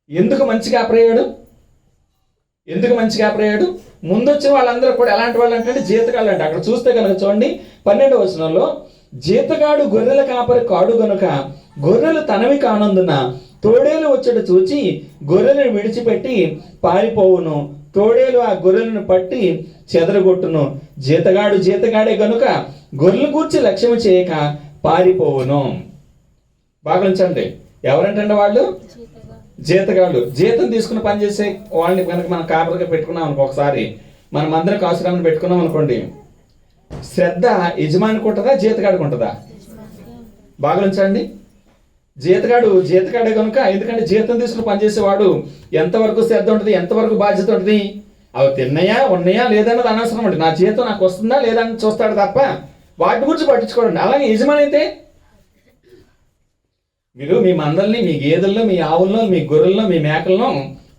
ఎందుకు మంచి కాపరయ్యాడు? ఎందుకు మంచి కాపరయ్యాడు? ముందొచ్చిన వాళ్ళందరూ కూడా ఎలాంటి వాళ్ళు అంటే జీతగాళ్ళు అంటే. అక్కడ చూస్తే కనుక చూడండి 12వ వచనంలో, జీతగాడు గొర్రెల కాపరి కాడు గనుక గొర్రెలు తనవి కానందున తోడేలు వచ్చేట చూచి గొర్రెలను విడిచిపెట్టి పారిపోవును. తోడేలు ఆ గొర్రెలను పట్టి చెదరగొట్టును. జీతగాడే గనుక గొర్రెలు గూర్చి లక్ష్యము చేయక పారిపోవును. బాగా ఉంచండి. ఎవరంటే వాళ్ళు జీతగాళ్ళు. జీతం తీసుకుని పనిచేసే వాళ్ళని కనుక మనం కాపరిగా పెట్టుకున్నాం అనుకో, ఒకసారి మనం అందరం కాసురాన్ని పెట్టుకున్నాం అనుకోండి, శ్రద్ధ యజమానికి ఉంటుందా జీతగాడికి ఉంటుందా? బాగా ఉంచండి. జీతగాడే కనుక, ఎందుకంటే జీతం తీసుకుని పనిచేసేవాడు ఎంతవరకు శ్రద్ధ ఉంటుంది, ఎంతవరకు బాధ్యత ఉంటుంది, అవి తిన్నాయా ఉన్నాయా లేదన్నది అనవసరం అండి. నా జీతం నాకు వస్తుందా లేదా అని చూస్తాడు తప్ప వాటి గురించి పట్టించుకోండి. అలాగే యజమాని అయితే మీరు మీ మందల్ని, మీ గేదెల్లో, మీ ఆవుల్లో, మీ గొర్రెల్లో, మీ మేకలను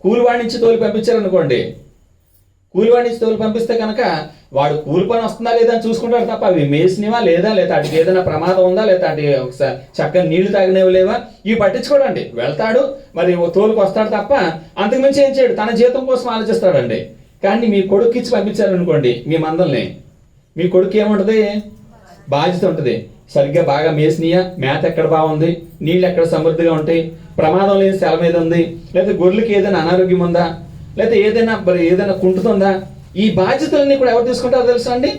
కూలివాడి నుంచి తోలి పంపించారనుకోండి, కూలివాడి నుంచి తోలి పంపిస్తే కనుక వాడు కూలి పని వస్తుందా లేదా అని చూసుకుంటాడు తప్ప అవి మేసినవా లేదా, లేదా అటుకి ఏదైనా ప్రమాదం ఉందా, లేదా అటు చక్కని నీళ్లు తాగినవి లేవా, ఇవి పట్టించుకోడండి. వెళ్తాడు, మరి తోలుకు వస్తాడు తప్ప అంతకుమించి ఏం చేయడు. తన జీతం కోసం ఆలోచిస్తాడండి. కానీ మీ కొడుకు ఇచ్చి పంపించారనుకోండి మీ మందల్ని, మీ కొడుకు ఏముంటుంది? బాధ్యత ఉంటుంది. సరిగ్గా బాగా మేసినయా, మేత ఎక్కడ బాగుంది, నీళ్ళు ఎక్కడ సమృద్ధిగా ఉంటాయి, ప్రమాదం లేని స్థలం మీద ఉంది, లేదా గొర్రెలకి ఏదైనా అనారోగ్యం ఉందా, లేదా ఏదైనా కుంటుతుందా, ఈ బాధ్యతలన్నీ కూడా ఎవరు తీసుకుంటారో తెలుసా అండి?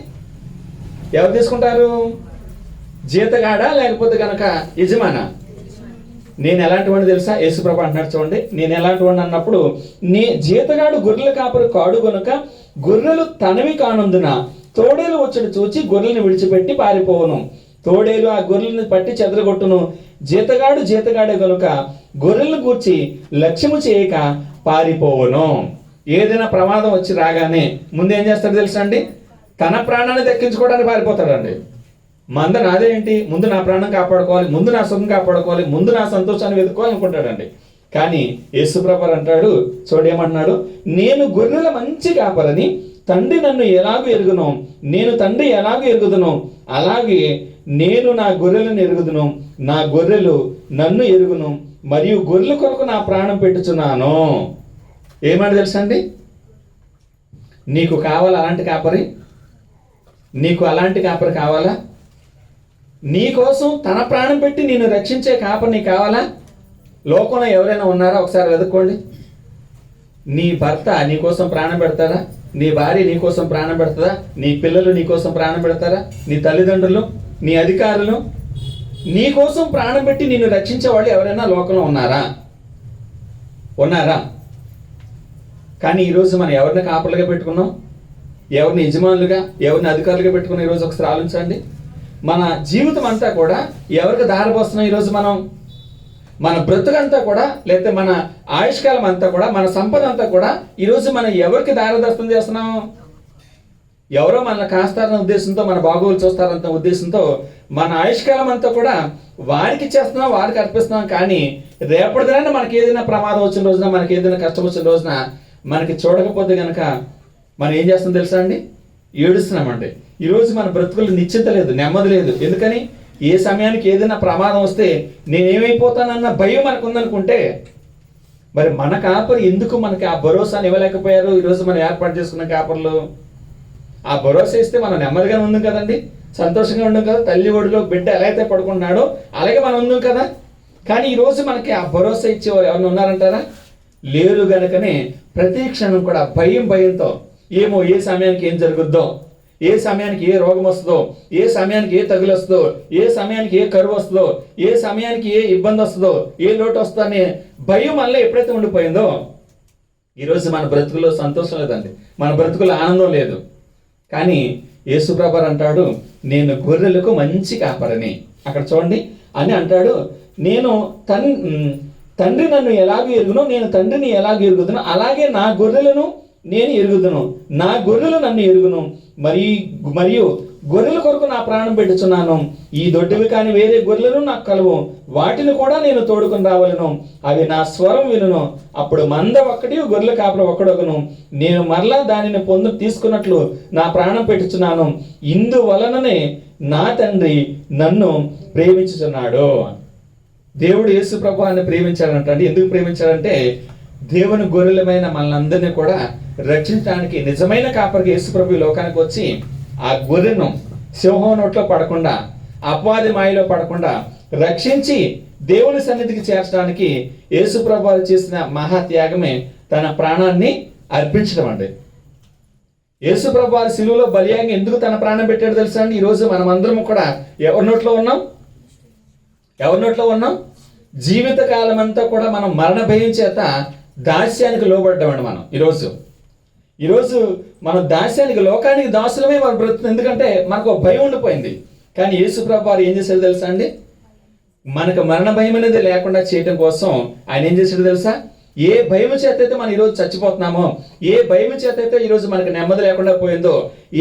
ఎవరు తీసుకుంటారు? జీతగాడా లేకపోతే కనుక యజమానా? నేను ఎలాంటి వాడిని తెలుసా? యేసుప్రభు అంటున్నాడు చూడండి, నేను ఎలాంటి వాడిని అన్నప్పుడు, జీతగాడు గొర్రెల కాపరి కాడు గనుక గొర్రెలు తనవి కానందున తోడేలు వచ్చి చూచి గొర్రెలను విడిచిపెట్టి పారిపోవును. తోడేలు ఆ గొర్రెలను పట్టి చెదరగొట్టును. జీతగాడే గనుక గొర్రెలను గూర్చి లక్ష్యము చేయక పారిపోవును. ఏదైనా ప్రమాదం వచ్చి రాగానే ముందు ఏం చేస్తాడు తెలుసా అండి? తన ప్రాణాన్ని దక్కించుకోవడానికి పారిపోతాడండి. మంద నాదేంటి, ముందు నా ప్రాణం కాపాడుకోవాలి, ముందు నా సుఖం కాపాడుకోవాలి, ముందు నా సంతోషాన్ని వెతుక్కోవాలనుకుంటాడండి. కానీ యేసుప్రభు అంటాడు చూడేమంటున్నాడు, నేను గొర్రెల మంచి కాపరని, తండ్రి నన్ను ఎలాగూ ఎరుగును, నేను తండ్రి ఎలాగూ ఎరుగుదును, అలాగే నేను నా గొర్రెలను ఎరుగుదును, నా గొర్రెలు నన్ను ఎరుగును, మరియు గొర్రెల కొరకు నా ప్రాణం పెట్టుచున్నాను. ఏమని తెలుసా అండి? నీకు కావాలా అలాంటి కాపరి? నీకు అలాంటి కాపరి కావాలా? నీ కోసం తన ప్రాణం పెట్టి నిన్ను రక్షించే కాపరి నీకు కావాలా? లోకంలో ఎవరైనా ఉన్నారా? ఒకసారి వెతుక్కోండి. నీ భర్త నీ కోసం ప్రాణం పెడతారా? నీ భార్య నీ కోసం ప్రాణం పెడతారా? నీ పిల్లలు నీ కోసం ప్రాణం పెడతారా? నీ తల్లిదండ్రులు, నీ అధికారులు నీ కోసం ప్రాణం పెట్టి నిన్ను రక్షించే వాళ్ళు ఎవరైనా లోకంలో ఉన్నారా? కానీ ఈరోజు మనం ఎవరిని కాపర్లుగా పెట్టుకున్నాం? ఎవరిని యజమానులుగా, ఎవరిని అధికారులుగా పెట్టుకున్నాం? ఈరోజు ఒకసారి ఆలోచించండి. మన జీవితం అంతా కూడా ఎవరికి దారిపోస్తున్నాం? ఈరోజు మన బ్రతుకంతా కూడా, లేకపోతే మన ఆయుష్కాలం అంతా కూడా, మన సంపద అంతా కూడా ఈరోజు మనం ఎవరికి దారిదర్శనం చేస్తున్నాం? ఎవరో మనల్ని కాస్తారన్న ఉద్దేశంతో, మన బాగోగులు చూస్తారన్న ఉద్దేశంతో మన ఆయుష్కాలం అంతా కూడా వారికి చేస్తున్నాం, వారికి అర్పిస్తున్నాం. కానీ రేపటి దినాన మనకి ఏదైనా ప్రమాదం వచ్చిన రోజున, మనకి ఏదైనా కష్టం వచ్చిన రోజున మనకి చూడకపోతే కనుక మనం ఏం చేస్తాం తెలుసా అండి? ఏడుస్తున్నామండి. ఈరోజు మన బ్రతుకులు నిశ్చింత లేదు, నెమ్మది లేదు. ఎందుకని? ఏ సమయానికి ఏదైనా ప్రమాదం వస్తే నేనేమైపోతానన్న భయం మనకు ఉందనుకుంటే, మరి మన కాపరి ఎందుకు మనకి ఆ భరోసాని ఇవ్వలేకపోయారు? ఈరోజు మనం ఏర్పాటు చేసుకున్న కాపర్లు ఆ భరోసా ఇస్తే మనం నెమ్మదిగానే ఉందాం కదండి, సంతోషంగా ఉండం కదా. తల్లి ఒడిలో బిడ్డ ఎలా అయితే పడుకుంటున్నాడో అలాగే మనం ఉందాం కదా. కానీ ఈరోజు మనకి ఆ భరోసా ఇచ్చేవారు ఎవరైనా ఉన్నారంటారా? లేరు. గనుకనే ప్రతి క్షణం కూడా భయంతో, ఏమో ఏ సమయానికి ఏం జరుగుద్దో, ఏ సమయానికి ఏ రోగం వస్తుందో, ఏ సమయానికి ఏ తగులు వస్తుందో, ఏ సమయానికి ఏ కరువు వస్తుందో, ఏ సమయానికి ఏ ఇబ్బంది వస్తుందో, ఏ లోటు వస్తుందో అనే భయం వల్ల ఎప్పుడైతే ఉండిపోయిందో ఈరోజు మన బ్రతుకులో సంతోషం లేదండి, మన బ్రతుకులో ఆనందం లేదు. కానీ యేసుప్రభు అంటాడు, నేను గొర్రెలకు మంచి కాపరిని. అక్కడ చూడండి అని అంటాడు, నేను తండ్రి నన్ను ఎలాగూ ఎరుగునో, నేను తండ్రిని ఎలాగూ ఎరుగుదును, అలాగే నా గొర్రెలను నేను ఎరుగుదును, నా గొర్రెలు నన్ను ఎరుగును, మరియు గొర్రెల కొరకు నా ప్రాణం పెట్టుచున్నాను. ఈ దొడ్డివి కాని వేరే గొర్రెలను నాకు కలవు, వాటిని కూడా నేను తోడుకుని రావలను. అవి నా స్వరం వినును. అప్పుడు మంద ఒక్కటి, గొర్రెల కాపరి ఒక్కడొకను. నేను మరలా దానిని తీసుకున్నట్లు నా ప్రాణం పెట్టుచున్నాను. ఇందువలననే నా తండ్రి నన్ను ప్రేమించుచున్నాడు. దేవుడు యేసు ప్రభువుని ప్రేమించాడంట. ఎందుకు ప్రేమించాడంటే దేవుని గొర్రెలమైన మనల్ని కూడా రక్షించడానికి నిజమైన కాపరికి యేసు ప్రభు లోకానికి వచ్చి ఆ గొర్రెను సింహం నోట్లో పడకుండా, అపవాది మాయలో పడకుండా రక్షించి దేవుని సన్నిధికి చేర్చడానికి యేసు ప్రభు చేసిన మహాత్యాగమే తన ప్రాణాన్ని అర్పించడం అండి. యేసు ప్రభు వారి శిలువలో బలియాగం ఎందుకు తన ప్రాణం పెట్టాడు తెలుసా అండి? ఈరోజు మనం అందరం కూడా ఎవరి నోట్లో ఉన్నాం? జీవిత కాలం అంతా కూడా మనం మరణ భయం చేత దాస్యానికి లోబడ్డామండి. మనం ఈరోజు మనం దాస్యానికి, లోకానికి దాసులమే మనం బ్రతుకుతుంది. ఎందుకంటే మనకు ఒక భయం ఉండిపోయింది. కానీ యేసు ప్రభు వారు ఏం చేశాడు తెలుసా అండి? మనకు మరణ భయం అనేది లేకుండా చేయడం కోసం ఆయన ఏం చేశాడు తెలుసా? ఏ భయం చేత అయితే మనం ఈరోజు చచ్చిపోతున్నామో, ఏ భయం చేత అయితే ఈరోజు మనకు నెమ్మది లేకుండా పోయిందో,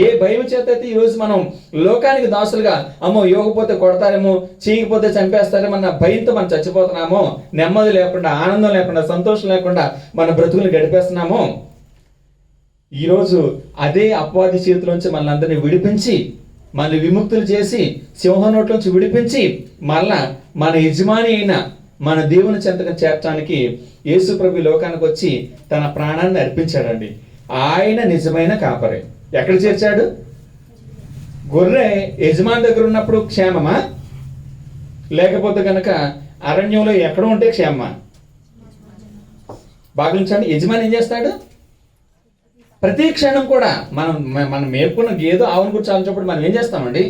ఏ భయం చేత అయితే ఈరోజు మనం లోకానికి దాసులుగా, అమ్మో యోగపోతే కొడతారేమో, చేయకపోతే చంపేస్తారేమో అన్న భయంతో మనం చచ్చిపోతున్నామో, నెమ్మది లేకుండా, ఆనందం లేకుండా, సంతోషం లేకుండా మన బ్రతుకులు గడిపేస్తున్నామో, ఈరోజు అదే అపవాది చేతిలోంచి మనల్ని విడిపించి, మన విముక్తులు చేసి, సింహం నోట్లోంచి విడిపించి, మళ్ళా మన యజమాని అయిన మన దేవుని చెంతకు చేర్చడానికి యేసు ప్రభు లోకానికి వచ్చి తన ప్రాణాన్ని అర్పించాడండి. ఆయన నిజమైన కాపరి. ఎక్కడ చేర్చాడు? గొర్రె యజమాని దగ్గర ఉన్నప్పుడు క్షేమమా, లేకపోతే కనుక అరణ్యంలో ఎక్కడ ఉంటే క్షేమమా? భావించండి. యజమాని ఏం చేస్తాడు? ప్రతి క్షణం కూడా మనం మేపుకున్న గేదె ఆవును గురించి ఆలోచించినప్పుడు మనం ఏం చేస్తామండి?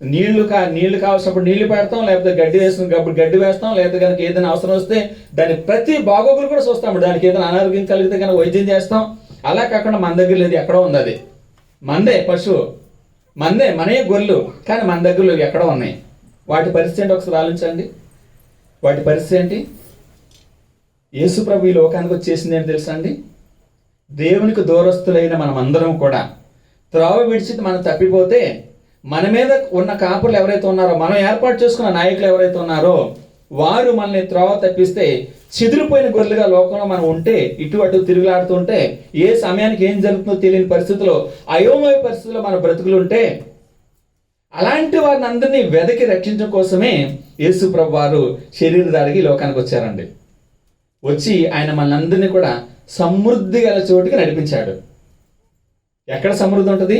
నీళ్లు కావాల్సినప్పుడు నీళ్లు పెడతాం, లేకపోతే గడ్డి వేసినప్పుడు గడ్డి వేస్తాం, లేకపోతే కనుక ఏదైనా అవసరం వస్తే దాని ప్రతి బాగోగులు కూడా చూస్తాము. దానికి ఏదైనా అనారోగ్యం కలిగితే కనుక వైద్యం చేస్తాం. అలా కాకుండా మన దగ్గర లేదు, ఎక్కడో ఉంది. అది మందే పశువు, మనే గొర్రెలు, కానీ మన దగ్గరలో ఎక్కడో ఉన్నాయి. వాటి పరిస్థితి ఏంటి ఒకసారి ఆలోచించండి. వాటి పరిస్థితి ఏంటి? యేసు ప్రభు ఈ లోకానికి వచ్చేసింది ఏంటి తెలుసా అండి? దేవునికి దూరస్తులైన మనం అందరం కూడా త్రోవ విడిచి మనం తప్పిపోతే, మన మీద ఉన్న కాపులు ఎవరైతే ఉన్నారో, మనం ఏర్పాటు చేసుకున్న నాయకులు ఎవరైతే ఉన్నారో, వారు మనల్ని త్రోవ తప్పిస్తే, చెదిరిపోయిన గొర్రెలుగా లోకంలో మనం ఉంటే, ఇటు అటు తిరుగులాడుతుంటే, ఏ సమయానికి ఏం జరుగుతుందో తెలియని పరిస్థితుల్లో, అయోమయ పరిస్థితుల్లో మన బ్రతుకులు ఉంటే, అలాంటి వారిని అందరినీ వెదకి రక్షించడం కోసమే యేసు ప్రభు వారు శరీరధారికి లోకానికి వచ్చారండి. వచ్చి ఆయన మనందరినీ కూడా సమృద్ధి గల చోటుకి నడిపించాడు. ఎక్కడ సమృద్ధి ఉంటుంది?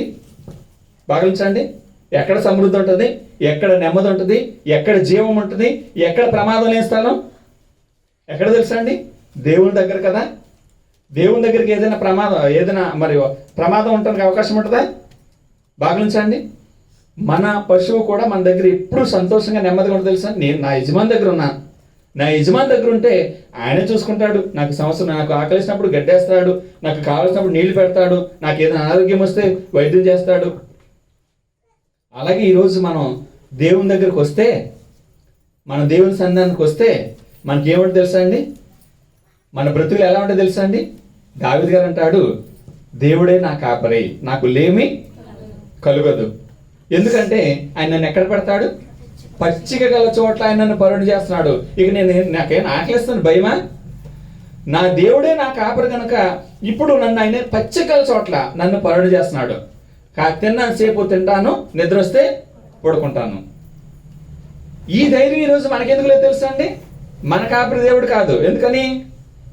భావించండి. ఎక్కడ సమృద్ధి ఉంటుంది? ఎక్కడ నెమ్మది ఉంటుంది? ఎక్కడ జీవం ఉంటుంది? ఎక్కడ ప్రమాదం లేని స్థలం? ఎక్కడ తెలుసా అండి? దేవుని దగ్గర కదా. దేవుని దగ్గరికి ఏదైనా ప్రమాదం ఉండడానికి అవకాశం ఉంటుందా? భావించండి. మన పశువు కూడా మన దగ్గర ఎప్పుడు సంతోషంగా నెమ్మదిగా ఉంటుంది తెలుసా? నేను నా యజమాని దగ్గర ఉన్నాను. నా యజమాని దగ్గర ఉంటే ఆయన చూసుకుంటాడు. నాకు ఆకలిసినప్పుడు గడ్డేస్తాడు, నాకు కావలసినప్పుడు నీళ్లు పెడతాడు, నాకు ఏదైనా అనారోగ్యం వస్తే వైద్యం చేస్తాడు. అలాగే ఈరోజు మనం దేవుని దగ్గరికి వస్తే, మన దేవుని సన్నిధానానికి వస్తే మనకి ఏమంటే తెలుసా అండి? మన బ్రతుకులు ఎలా ఉంటే తెలుసా అండి? దావీదు గారు అంటాడు, దేవుడే నా కాపరి, నాకు లేమి కలుగదు. ఎందుకంటే ఆయన నన్ను ఎక్కడ పెడతాడు? పచ్చిక గల చోట్ల ఆయన నన్ను పరుడు చేస్తున్నాడు. ఇక నాకేం ఆకలిస్తాను భయమా? నా దేవుడే నా కాపరి కనుక ఇప్పుడు నన్ను ఆయన పచ్చికల చోట్ల నన్ను పరుడు చేస్తున్నాడు. తిన్నాను సేపు తింటాను, నిద్ర వస్తే పడుకుంటాను. ఈ ధైర్యం ఈరోజు మనకెందుకు లేదు తెలుసా అండి? మన కాపరి దేవుడు కాదు. ఎందుకని?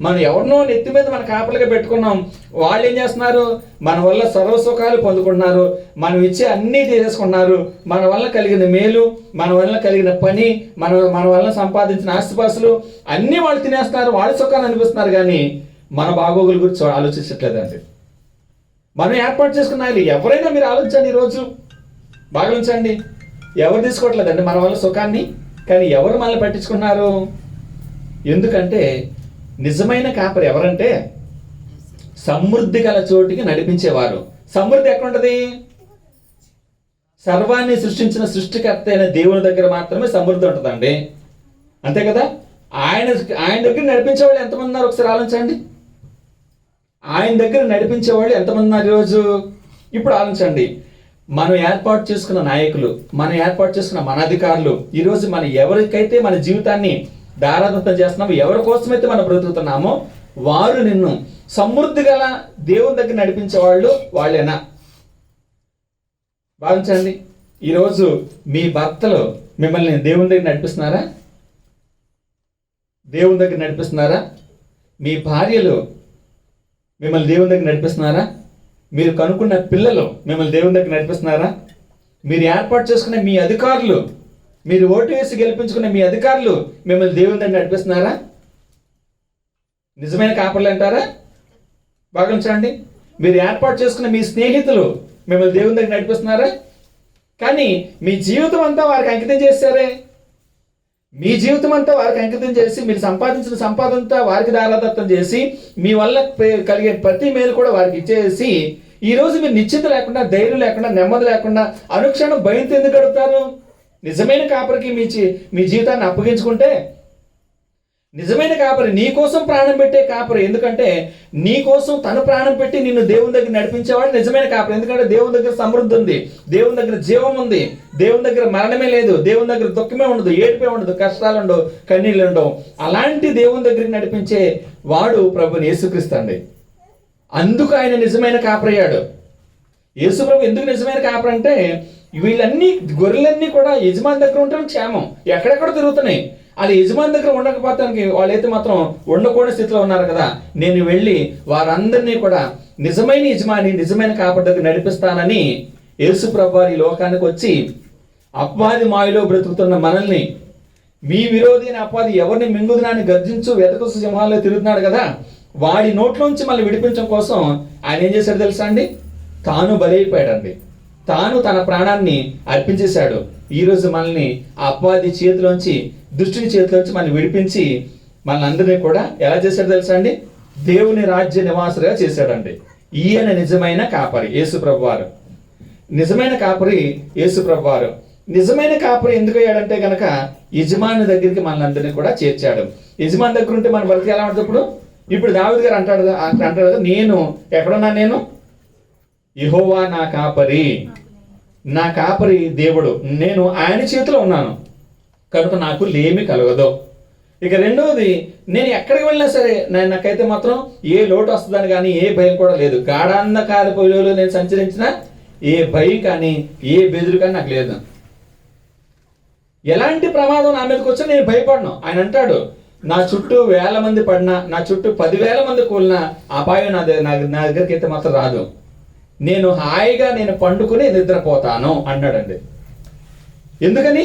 మనం ఎవరినో నెత్తి మీద మన కాపలుగా పెట్టుకున్నాం. వాళ్ళు ఏం చేస్తున్నారు? మన వల్ల సర్వసుఖాలు పొందుకుంటున్నారు, మనం ఇచ్చే అన్నీ తీసేసుకుంటున్నారు. మన వల్ల కలిగిన మేలు, మన వల్ల కలిగిన పని, మన వల్ల సంపాదించిన ఆస్తిపాస్తులు అన్నీ వాళ్ళు తినేస్తున్నారు, వాళ్ళ సుఖాన్ని అనిపిస్తున్నారు. కానీ మన బాగోగుల గురించి ఆలోచించట్లేదండి. మనం ఏర్పాటు చేసుకున్న ఎవరైనా మీరు ఆలోచించండి. ఈరోజు భావించండి, ఎవరు తీసుకోవట్లేదండి మన వల్ల సుఖాన్ని, కానీ ఎవరు మనల్ని పట్టించుకున్నారు? ఎందుకంటే నిజమైన కాపరి ఎవరంటే సమృద్ధి గల చోటికి నడిపించేవారు. సమృద్ధి ఎక్కడుంటది? సర్వాన్ని సృష్టించిన సృష్టికర్త అయిన దేవుని దగ్గర మాత్రమే సమృద్ధి ఉంటుందండి. అంతే కదా. ఆయన దగ్గర నడిపించే వాళ్ళు ఎంతమంది ఉన్నారు ఒకసారి ఆలోచించండి. ఆయన దగ్గర నడిపించే వాళ్ళు ఎంతమంది ఉన్నారు ఈరోజు? ఇప్పుడు ఆలోచించండి, మనం ఏర్పాటు చేసుకున్న నాయకులు, మనం ఏర్పాటు చేసుకున్న మన అధికారులు, ఈరోజు మనం ఎవరికైతే మన జీవితాన్ని దారాదత్తం చేస్తున్నామో, ఎవరి కోసమైతే మనం బ్రతుకుతున్నామో, వారు నిన్ను సమృద్ధి గల దేవుని దగ్గర నడిపించే వాళ్ళేనా? భావించండి, ఈరోజు మీ భర్తలు మిమ్మల్ని దేవుని దగ్గర నడిపిస్తున్నారా? దేవుని దగ్గర నడిపిస్తున్నారా? మీ భార్యలు మిమ్మల్ని దేవుని దగ్గర నడిపిస్తున్నారా? మీరు కనుక్కున్న పిల్లలు మిమ్మల్ని దేవుని దగ్గర నడిపిస్తున్నారా? మీరు ఏర్పాటు చేసుకున్న మీ అధికారులు, మీరు ఓటు వేసి గెలిపించుకున్న మీ అధికారులు మిమ్మల్ని దేవుని దగ్గర నడిపిస్తున్నారా? నిజమైన కాపర్లు అంటారా? భావించండి, మీరు ఏర్పాటు చేసుకున్న మీ స్నేహితులు మిమ్మల్ని దేవుని దగ్గర నడిపిస్తున్నారా? కానీ మీ జీవితం అంతా వారికి అంకితం చేశారే. మీ జీవితం అంతా వారికి అంకితం చేసి, మీరు సంపాదించిన సంపాదనంతా వారికి దారాదత్తం చేసి, మీ వల్ల కలిగే ప్రతి మేలు కూడా వారికి ఇచ్చేసి, ఈరోజు మీరు నిశ్చిత లేకుండా, ధైర్యం లేకుండా, నెమ్మది లేకుండా, అనుక్షణం భయంతో ఎందుకు గడుపుతారు? నిజమైన కాపరికి మీ జీవితాన్ని అప్పగించుకుంటే, నిజమైన కాపరి నీ కోసం ప్రాణం పెట్టే కాపరి. ఎందుకంటే నీ కోసం తను ప్రాణం పెట్టి నిన్ను దేవుని దగ్గర నడిపించేవాడు నిజమైన కాపరి. ఎందుకంటే దేవుని దగ్గర సమృద్ధి ఉంది, దేవుని దగ్గర జీవం ఉంది, దేవుని దగ్గర మరణమే లేదు, దేవుని దగ్గర దుఃఖమే ఉండదు, ఏడుపే ఉండదు, కష్టాలు ఉండవు, కన్నీళ్ళు ఉండవు. అలాంటి దేవుని దగ్గరికి నడిపించే వాడు ప్రభుని యేసుక్రీస్తు అండి. అందుకు ఆయన నిజమైన కాపరయ్యాడు. యేసు ప్రభు ఎందుకు నిజమైన కాపరి అంటే, వీళ్ళన్నీ గొర్రెలన్నీ కూడా యజమాని దగ్గర ఉండడం క్షేమం, ఎక్కడెక్కడ తిరుగుతున్నాయి. అది యజమాని దగ్గర ఉండకపోతానికి వాళ్ళైతే మాత్రం ఉండకూడని స్థితిలో ఉన్నారు కదా. నేను వెళ్ళి వారందరినీ కూడా నిజమైన యజమాని, నిజమైన కాపరి దగ్గర నడిపిస్తానని యేసు ప్రభు ఈ లోకానికి వచ్చి అపవాది మాయలో బ్రతుకుతున్న మనల్ని, మీ విరోధి అయిన అపవాది ఎవరిని మింగుదునని గర్జించు వెతకు సింహాల్లో తిరుగుతున్నాడు కదా, వాడి నోట్లోంచి మళ్ళీ విడిపించడం కోసం ఆయన ఏం చేశాడు తెలుసా అండి? తాను బలైపోయాడండి. తాను తన ప్రాణాన్ని అర్పించేశాడు. ఈరోజు మనల్ని అపవాది చేతిలోంచి, దుష్టుని చేతిలోంచి మనల్ని విడిపించి మనందరినీ కూడా ఎలా చేశాడు తెలుసా అండి? దేవుని రాజ్య నివాసులుగా చేశాడండి. ఈయన నిజమైన కాపరి యేసు ప్రభువారు. నిజమైన కాపరి యేసు ప్రభువారు. నిజమైన కాపరి ఎందుకు అయ్యాడంటే కనుక యజమాని దగ్గరికి మనందరినీ కూడా చేర్చాడు. యజమాని దగ్గర ఉంటే మన బ్రతికి ఎలా ఉంటుంది? ఇప్పుడు దావీదు గారు అంటాడు కదా, నేను ఎక్కడున్నా, నేను యెహోవా నా కాపరి, నా కాపరి దేవుడు, నేను ఆయన చేతిలో ఉన్నాను కనుక నాకు లేమి కలగదు. ఇక రెండవది, నేను ఎక్కడికి వెళ్ళినా సరే నాకైతే మాత్రం ఏ లోటు వస్తుందని కానీ ఏ భయం కూడా లేదు. గాఢాంధకార పొయ్యిలో నేను సంచరించిన ఏ భయం కానీ ఏ బెదురు కానీ నాకు లేదు. ఎలాంటి ప్రమాదం నా మీదకి వచ్చినా నేను భయపడను. ఆయన అంటాడు, నా చుట్టూ 1000 మంది పడినా, నా చుట్టూ 10,000 మంది కూలినా అపాయం నా దగ్గరికి అయితే మాత్రం రాదు. నేను హాయిగా పండుకుని నిద్రపోతాను అన్నాడండి. ఎందుకని?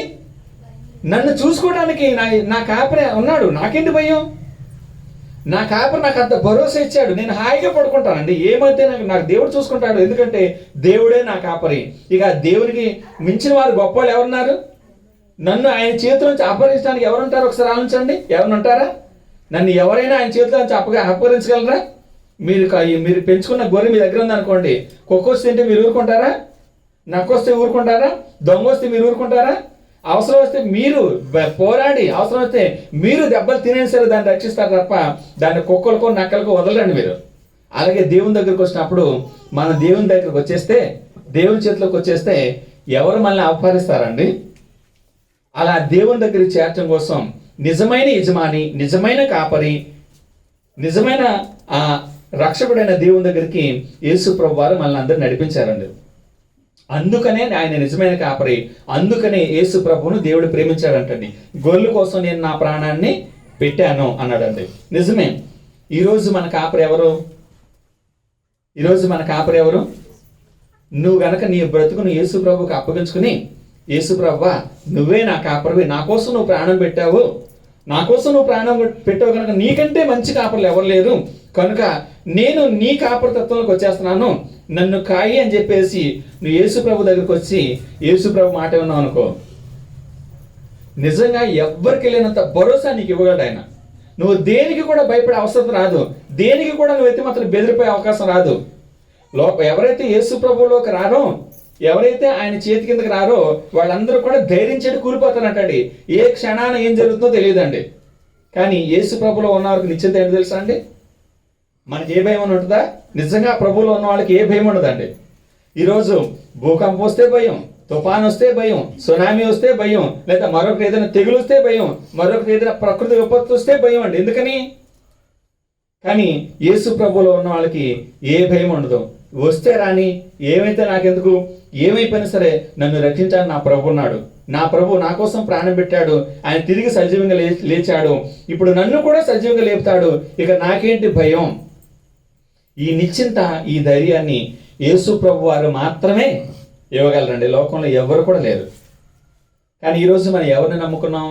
నన్ను చూసుకోవడానికి నా కాపరి ఉన్నాడు. నాకేంటి భయం? నా కాపరి నాకు అంత భరోసా ఇచ్చాడు. నేను హాయిగా పడుకుంటానండి. ఏమైతే నాకు దేవుడు చూసుకుంటాడు. ఎందుకంటే దేవుడే నా కాపరి. ఇక దేవునికి మించిన వారు గొప్ప వాళ్ళు ఎవరున్నారు? నన్ను ఆయన చేతిలో నుంచి అపహరించడానికి ఎవరుంటారు? ఒకసారి ఆలోచించండి. ఎవరు ఉంటారా? నన్ను ఎవరైనా ఆయన చేతిలో నుంచి అపహరించగలరా? మీరు పెంచుకున్న గొర్రె మీ దగ్గర ఉందనుకోండి, కుక్కొస్తే తింటే మీరు ఊరుకుంటారా? నక్కొస్తే ఊరుకుంటారా? దొంగ వస్తే మీరు ఊరుకుంటారా? అవసరం వస్తే మీరు పోరాడి, అవసరం వస్తే మీరు దెబ్బలు తినే సరే దాన్ని రక్షిస్తారు తప్ప దాన్ని కుక్కలకో నక్కలకో వదలరండి మీరు. అలాగే దేవుని దగ్గరికి వచ్చినప్పుడు మనం దేవుని దగ్గరికి వచ్చేస్తే, దేవుని చేతిలోకి వచ్చేస్తే ఎవరు మనల్ని అపహరిస్తారండి? అలా దేవుని దగ్గరికి చేర్చడం కోసం నిజమైన యజమాని, నిజమైన కాపరి, నిజమైన రక్షకుడైన దేవుని దగ్గరికి యేసు ప్రభు వారు మనల్ని అందరూ నడిపించారండి. అందుకనే ఆయన నిజమైన కాపరి. అందుకనే యేసు ప్రభువును దేవుడు ప్రేమించాడంటండి. గొర్రెల కోసం నేను నా ప్రాణాన్ని పెట్టాను అన్నాడండి. నిజమే. ఈరోజు మన కాపరి ఎవరు? ఈరోజు మన కాపరి ఎవరు? నువ్వు గనక నీ బ్రతుకును యేసు ప్రభువుకు అప్పగించుకుని, యేసు ప్రభువా నువ్వే నా కాపరివి, నా కోసం నువ్వు ప్రాణం పెట్టావు, నా కోసం నువ్వు ప్రాణం పెట్టావు కనుక నీకంటే మంచి కాపరులు ఎవరు లేరు, కనుక నేను నీ కాపరితత్వంలోకి వచ్చేస్తున్నాను, నన్ను కాయి అని చెప్పేసి నువ్వు యేసు ప్రభు దగ్గరికి వచ్చి యేసు ప్రభు మాట విన్నావు అనుకో, నిజంగా ఎవ్వరికి లేనంత భరోసా నీకు ఇవ్వగలడు ఆయన. నువ్వు దేనికి కూడా భయపడే అవసరం రాదు. దేనికి కూడా నువ్వు అయితే మాత్రం బెదిరిపోయే అవకాశం రాదు. ఎవరైతే యేసు ప్రభువులోకి రారో, ఎవరైతే ఆయన చేతి కిందకి రారో వాళ్ళందరూ కూడా ధైర్యం చెడు కూలిపోతారంటండి. ఏ క్షణాన ఏం జరుగుతుందో తెలియదండి. కానీ యేసు ప్రభులో ఉన్న వారికి నిశ్చింత ఏంటి తెలుసా అండి? మనకి ఏ భయం ఉంటుందా? నిజంగా ప్రభువులో ఉన్న వాళ్ళకి ఏ భయం ఉండదండి. ఈరోజు భూకంపం వస్తే భయం, తుఫాన్ వస్తే భయం, సునామీ వస్తే భయం, లేదా మరొకటి ఏదైనా తెగులు వస్తే భయం, మరొకటి ఏదైనా ప్రకృతి విపత్తు వస్తే భయం అండి. ఎందుకని? కానీ యేసు ప్రభువులో ఉన్న వాళ్ళకి ఏ భయం ఉండదు. వస్తే రాని, ఏమైతే నాకెందుకు, ఏమైపోయినా సరే నన్ను రక్షించాలని నా ప్రభు ఉన్నాడు. నా ప్రభు నా కోసం ప్రాణం పెట్టాడు. ఆయన తిరిగి సజీవంగా లేచాడు. ఇప్పుడు నన్ను కూడా సజీవంగా లేపుతాడు. ఇక నాకేంటి భయం? ఈ నిశ్చింత, ఈ ధైర్యాన్ని యేసు ప్రభు వారు మాత్రమే ఇవ్వగలరండి. లోకంలో ఎవరు కూడా లేరు. కానీ ఈరోజు మనం ఎవరిని నమ్ముకున్నాం?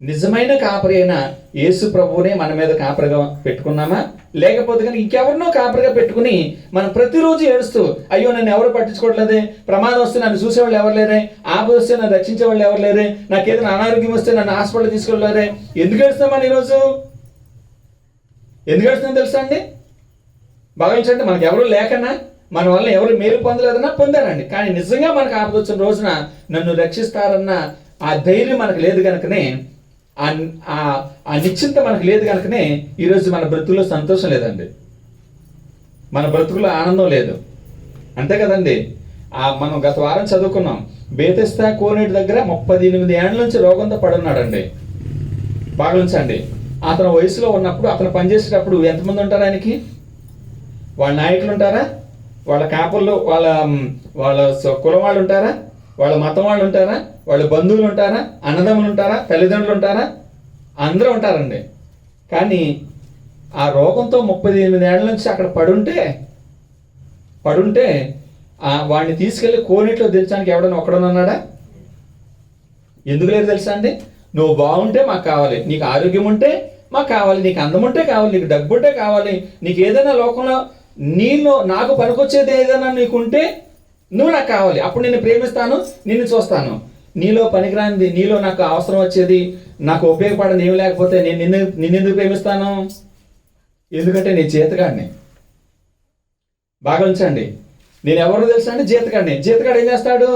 నిజమైన కాపరి అయిన యేసు ప్రభువునే మన మీద కాపరిగా పెట్టుకున్నామా? లేకపోతే కానీ ఇంకెవరినో కాపరిగా పెట్టుకుని మనం ప్రతిరోజు ఏడుస్తూ, అయ్యో నన్ను ఎవరు పట్టించుకోవట్లేదే, ప్రమాదం వస్తే నన్ను చూసేవాళ్ళు ఎవరు లేరే, ఆపద వస్తే నన్ను రక్షించే వాళ్ళు ఎవరు లేరే, నాకు ఏదైనా అనారోగ్యం వస్తే నన్ను హాస్పిటల్ తీసుకెళ్ళలేరే. ఎందుకు ఏడుస్తామని ఈరోజు? ఎందుకు ఏడుస్తుందో తెలుసా అండి? భావించండి, మనకు ఎవరు లేకన్నా, మన వల్ల ఎవరు మేలు పొందలేదన్నా పొందారండి. కానీ నిజంగా మనకు ఆపద వచ్చిన రోజున నన్ను రక్షిస్తారన్న ఆ ధైర్యం మనకు లేదు కనుకనే, ఆ నిశ్చింత మనకు లేదు కనుకనే ఈరోజు మన బ్రతుకులో సంతోషం లేదండి, మన బ్రతుకులో ఆనందం లేదు. అంతే కదండి. మనం గత వారం చదువుకున్నాం, బేతెస్తా కోనేటి దగ్గర 38 ఏళ్ళ నుంచి రోగంతో పడున్నాడండి. భావించండి, అతను వయసులో ఉన్నప్పుడు, అతను పనిచేసేటప్పుడు ఎంతమంది ఉంటారు ఆయనకి? వాళ్ళ నాయకులు ఉంటారా, వాళ్ళ కాపులు, వాళ్ళ కులం వాళ్ళు ఉంటారా, వాళ్ళ మతం వాళ్ళు ఉంటారా, వాళ్ళ బంధువులు ఉంటారా, అన్నదమ్ములు ఉంటారా, తల్లిదండ్రులు ఉంటారా? అందరూ ఉంటారండి. కానీ ఆ రోగంతో 38 ఏళ్ళ నుంచి అక్కడ పడుంటే వాడిని తీసుకెళ్లి కోనేట్లో దించడానికి ఎవడన్నా ఒక్కడన్నాడా? ఎందుకు లేదు తెలుసా అండి? నువ్వు బాగుంటే మాకు కావాలి, నీకు ఆరోగ్యం ఉంటే మాకు కావాలి, నీకు అందం ఉంటే కావాలి, నీకు డబ్బు ఉంటే కావాలి, నీకు ఏదైనా లోకంలో నాకు పనికొచ్చేది ఏదైనా నీకుంటే నువ్వు నాకు కావాలి, అప్పుడు నిన్ను ప్రేమిస్తాను, నిన్ను చూస్తాను. నీలో పనికిరానిది, నీలో నాకు అవసరం వచ్చేది, నాకు ఉపయోగపడని ఏమి లేకపోతే నేను నిన్నెందుకు ప్రేమిస్తాను? ఎందుకంటే నేను జీతగాడిని. బాగా ఉంచండి, నేను ఎవరో తెలుసా అండి? జీతగాడిని. జీతగాడు ఏం చేస్తాడు?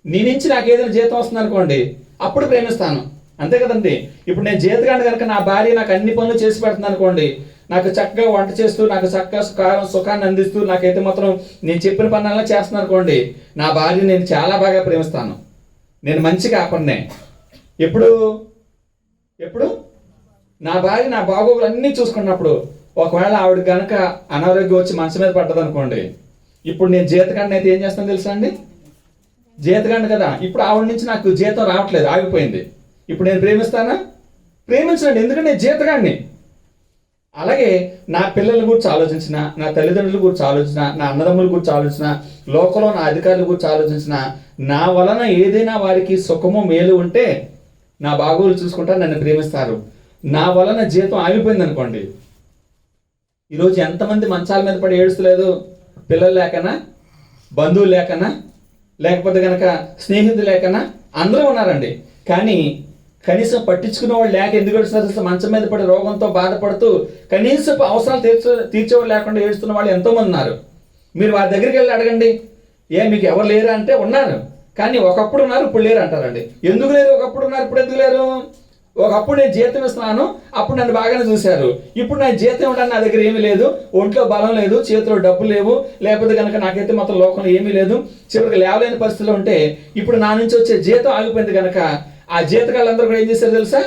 నీ నుంచి నాకు ఏదైనా జీతం వస్తుంది అనుకోండి, అప్పుడు ప్రేమిస్తాను. అంతే కదండి. ఇప్పుడు నేను జీతగాడిని కనుక నా భార్య నాకు అన్ని పనులు చేసి పెడుతుంది అనుకోండి, నాకు చక్కగా వంట చేస్తూ, నాకు చక్కగా సుఖాన్ని అందిస్తూ, నాకైతే మాత్రం నేను చెప్పిన పనులన్నా చేస్తున్నాను అనుకోండి, నా భార్య నేను చాలా బాగా ప్రేమిస్తాను. నేను మంచి కాపర్నే. ఎప్పుడు నా భార్య నా బాగోగులు అన్నీ చూసుకున్నప్పుడు. ఒకవేళ ఆవిడ కనుక అనారోగ్యం వచ్చి మంచం మీద పడ్డది అనుకోండి, ఇప్పుడు నేను జీతగాడిని అయితే ఏం చేస్తాను తెలుసా అండి? జీతగాడిని కదా, ఇప్పుడు ఆవిడ నుంచి నాకు జీతం రావట్లేదు, ఆగిపోయింది. ఇప్పుడు నేను ప్రేమిస్తానా? ప్రేమించండి, ఎందుకంటే నేను జీతగాడిని. అలాగే నా పిల్లల గురించి ఆలోచించిన, నా తల్లిదండ్రుల గురించి ఆలోచన, నా అన్నదమ్ముల గురించి ఆలోచన, లోకంలో నా అధికారుల గురించి ఆలోచించిన, నా వలన ఏదైనా వారికి సుఖము మేలు ఉంటే నా బాగోలు చూసుకుంటా నన్ను ప్రేమిస్తారు. నా వలన జీతం ఆగిపోయింది అనుకోండి, ఈరోజు ఎంతమంది మంచాల మీద పడి ఏడుస్తలేదు? పిల్లలు లేకనా, బంధువులు లేకనా, లేకపోతే కనుక స్నేహితులు లేకనా? అందరూ ఉన్నారండి. కానీ కనీసం పట్టించుకునే వాళ్ళు లేక ఎందుకు ఏడుస్తున్నారు? మంచం మీద పడి రోగంతో బాధపడుతూ కనీసం అవసరాలు తీర్చేవాళ్ళు లేకుండా ఏడుస్తున్న వాళ్ళు ఎంతోమంది ఉన్నారు. మీరు వారి దగ్గరికి వెళ్ళి అడగండి, మీకు ఎవరు లేరా అంటే ఉన్నారు, కానీ ఒకప్పుడు ఉన్నారు, ఇప్పుడు లేరు అంటారండి. ఎందుకు లేరు? ఒకప్పుడు ఉన్నారు, ఇప్పుడు ఎందుకు లేరు? ఒకప్పుడు నేను జీతం ఇస్తున్నాను, అప్పుడు నన్ను బాగానే చూశారు. ఇప్పుడు నేను జీతం ఇవ్వడానికి నా దగ్గర ఏమీ లేదు, ఒంట్లో బలం లేదు, చేతిలో డబ్బు లేవు, లేకపోతే కనుక నాకైతే మొత్తం లోకంలో ఏమీ లేదు, చివరికి లేవలేని పరిస్థితిలో ఉంటే ఇప్పుడు నా నుంచి వచ్చే జీతం ఆగిపోయింది కనుక ఆ జీతగాళ్ళందరూ కూడా ఏం చేశారు తెలుసా?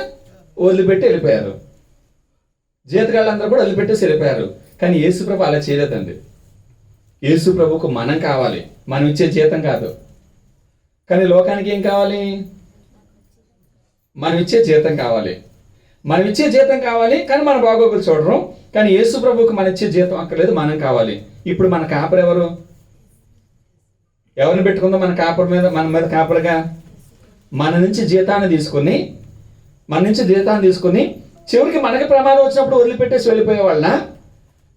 వదిలిపెట్టి వెళ్ళిపోయారు. జీతగాళ్ళందరూ కూడా వదిలిపెట్టేసి వెళ్ళిపోయారు. కానీ యేసు ప్రభు అలా చేయలేదండి. యేసు ప్రభుకు మనం కావాలి, మనం ఇచ్చే జీతం కాదు. కానీ లోకానికి ఏం కావాలి? మనం ఇచ్చే జీతం కావాలి. మనం ఇచ్చే జీతం కావాలి, కానీ మన బాగోగులు చూడరు. కానీ యేసు ప్రభుకు మనం ఇచ్చే జీతం అక్కర్లేదు, మనం కావాలి. ఇప్పుడు మన కాపరు ఎవరు? ఎవరిని పెట్టుకుందాం మన కాపర్ మీద, మన మీద కాపరుగా? మన నుంచి జీతాన్ని తీసుకుని చివరికి మనకి ప్రమాదం వచ్చినప్పుడు వదిలిపెట్టేసి వెళ్ళిపోయే వాళ్ళ,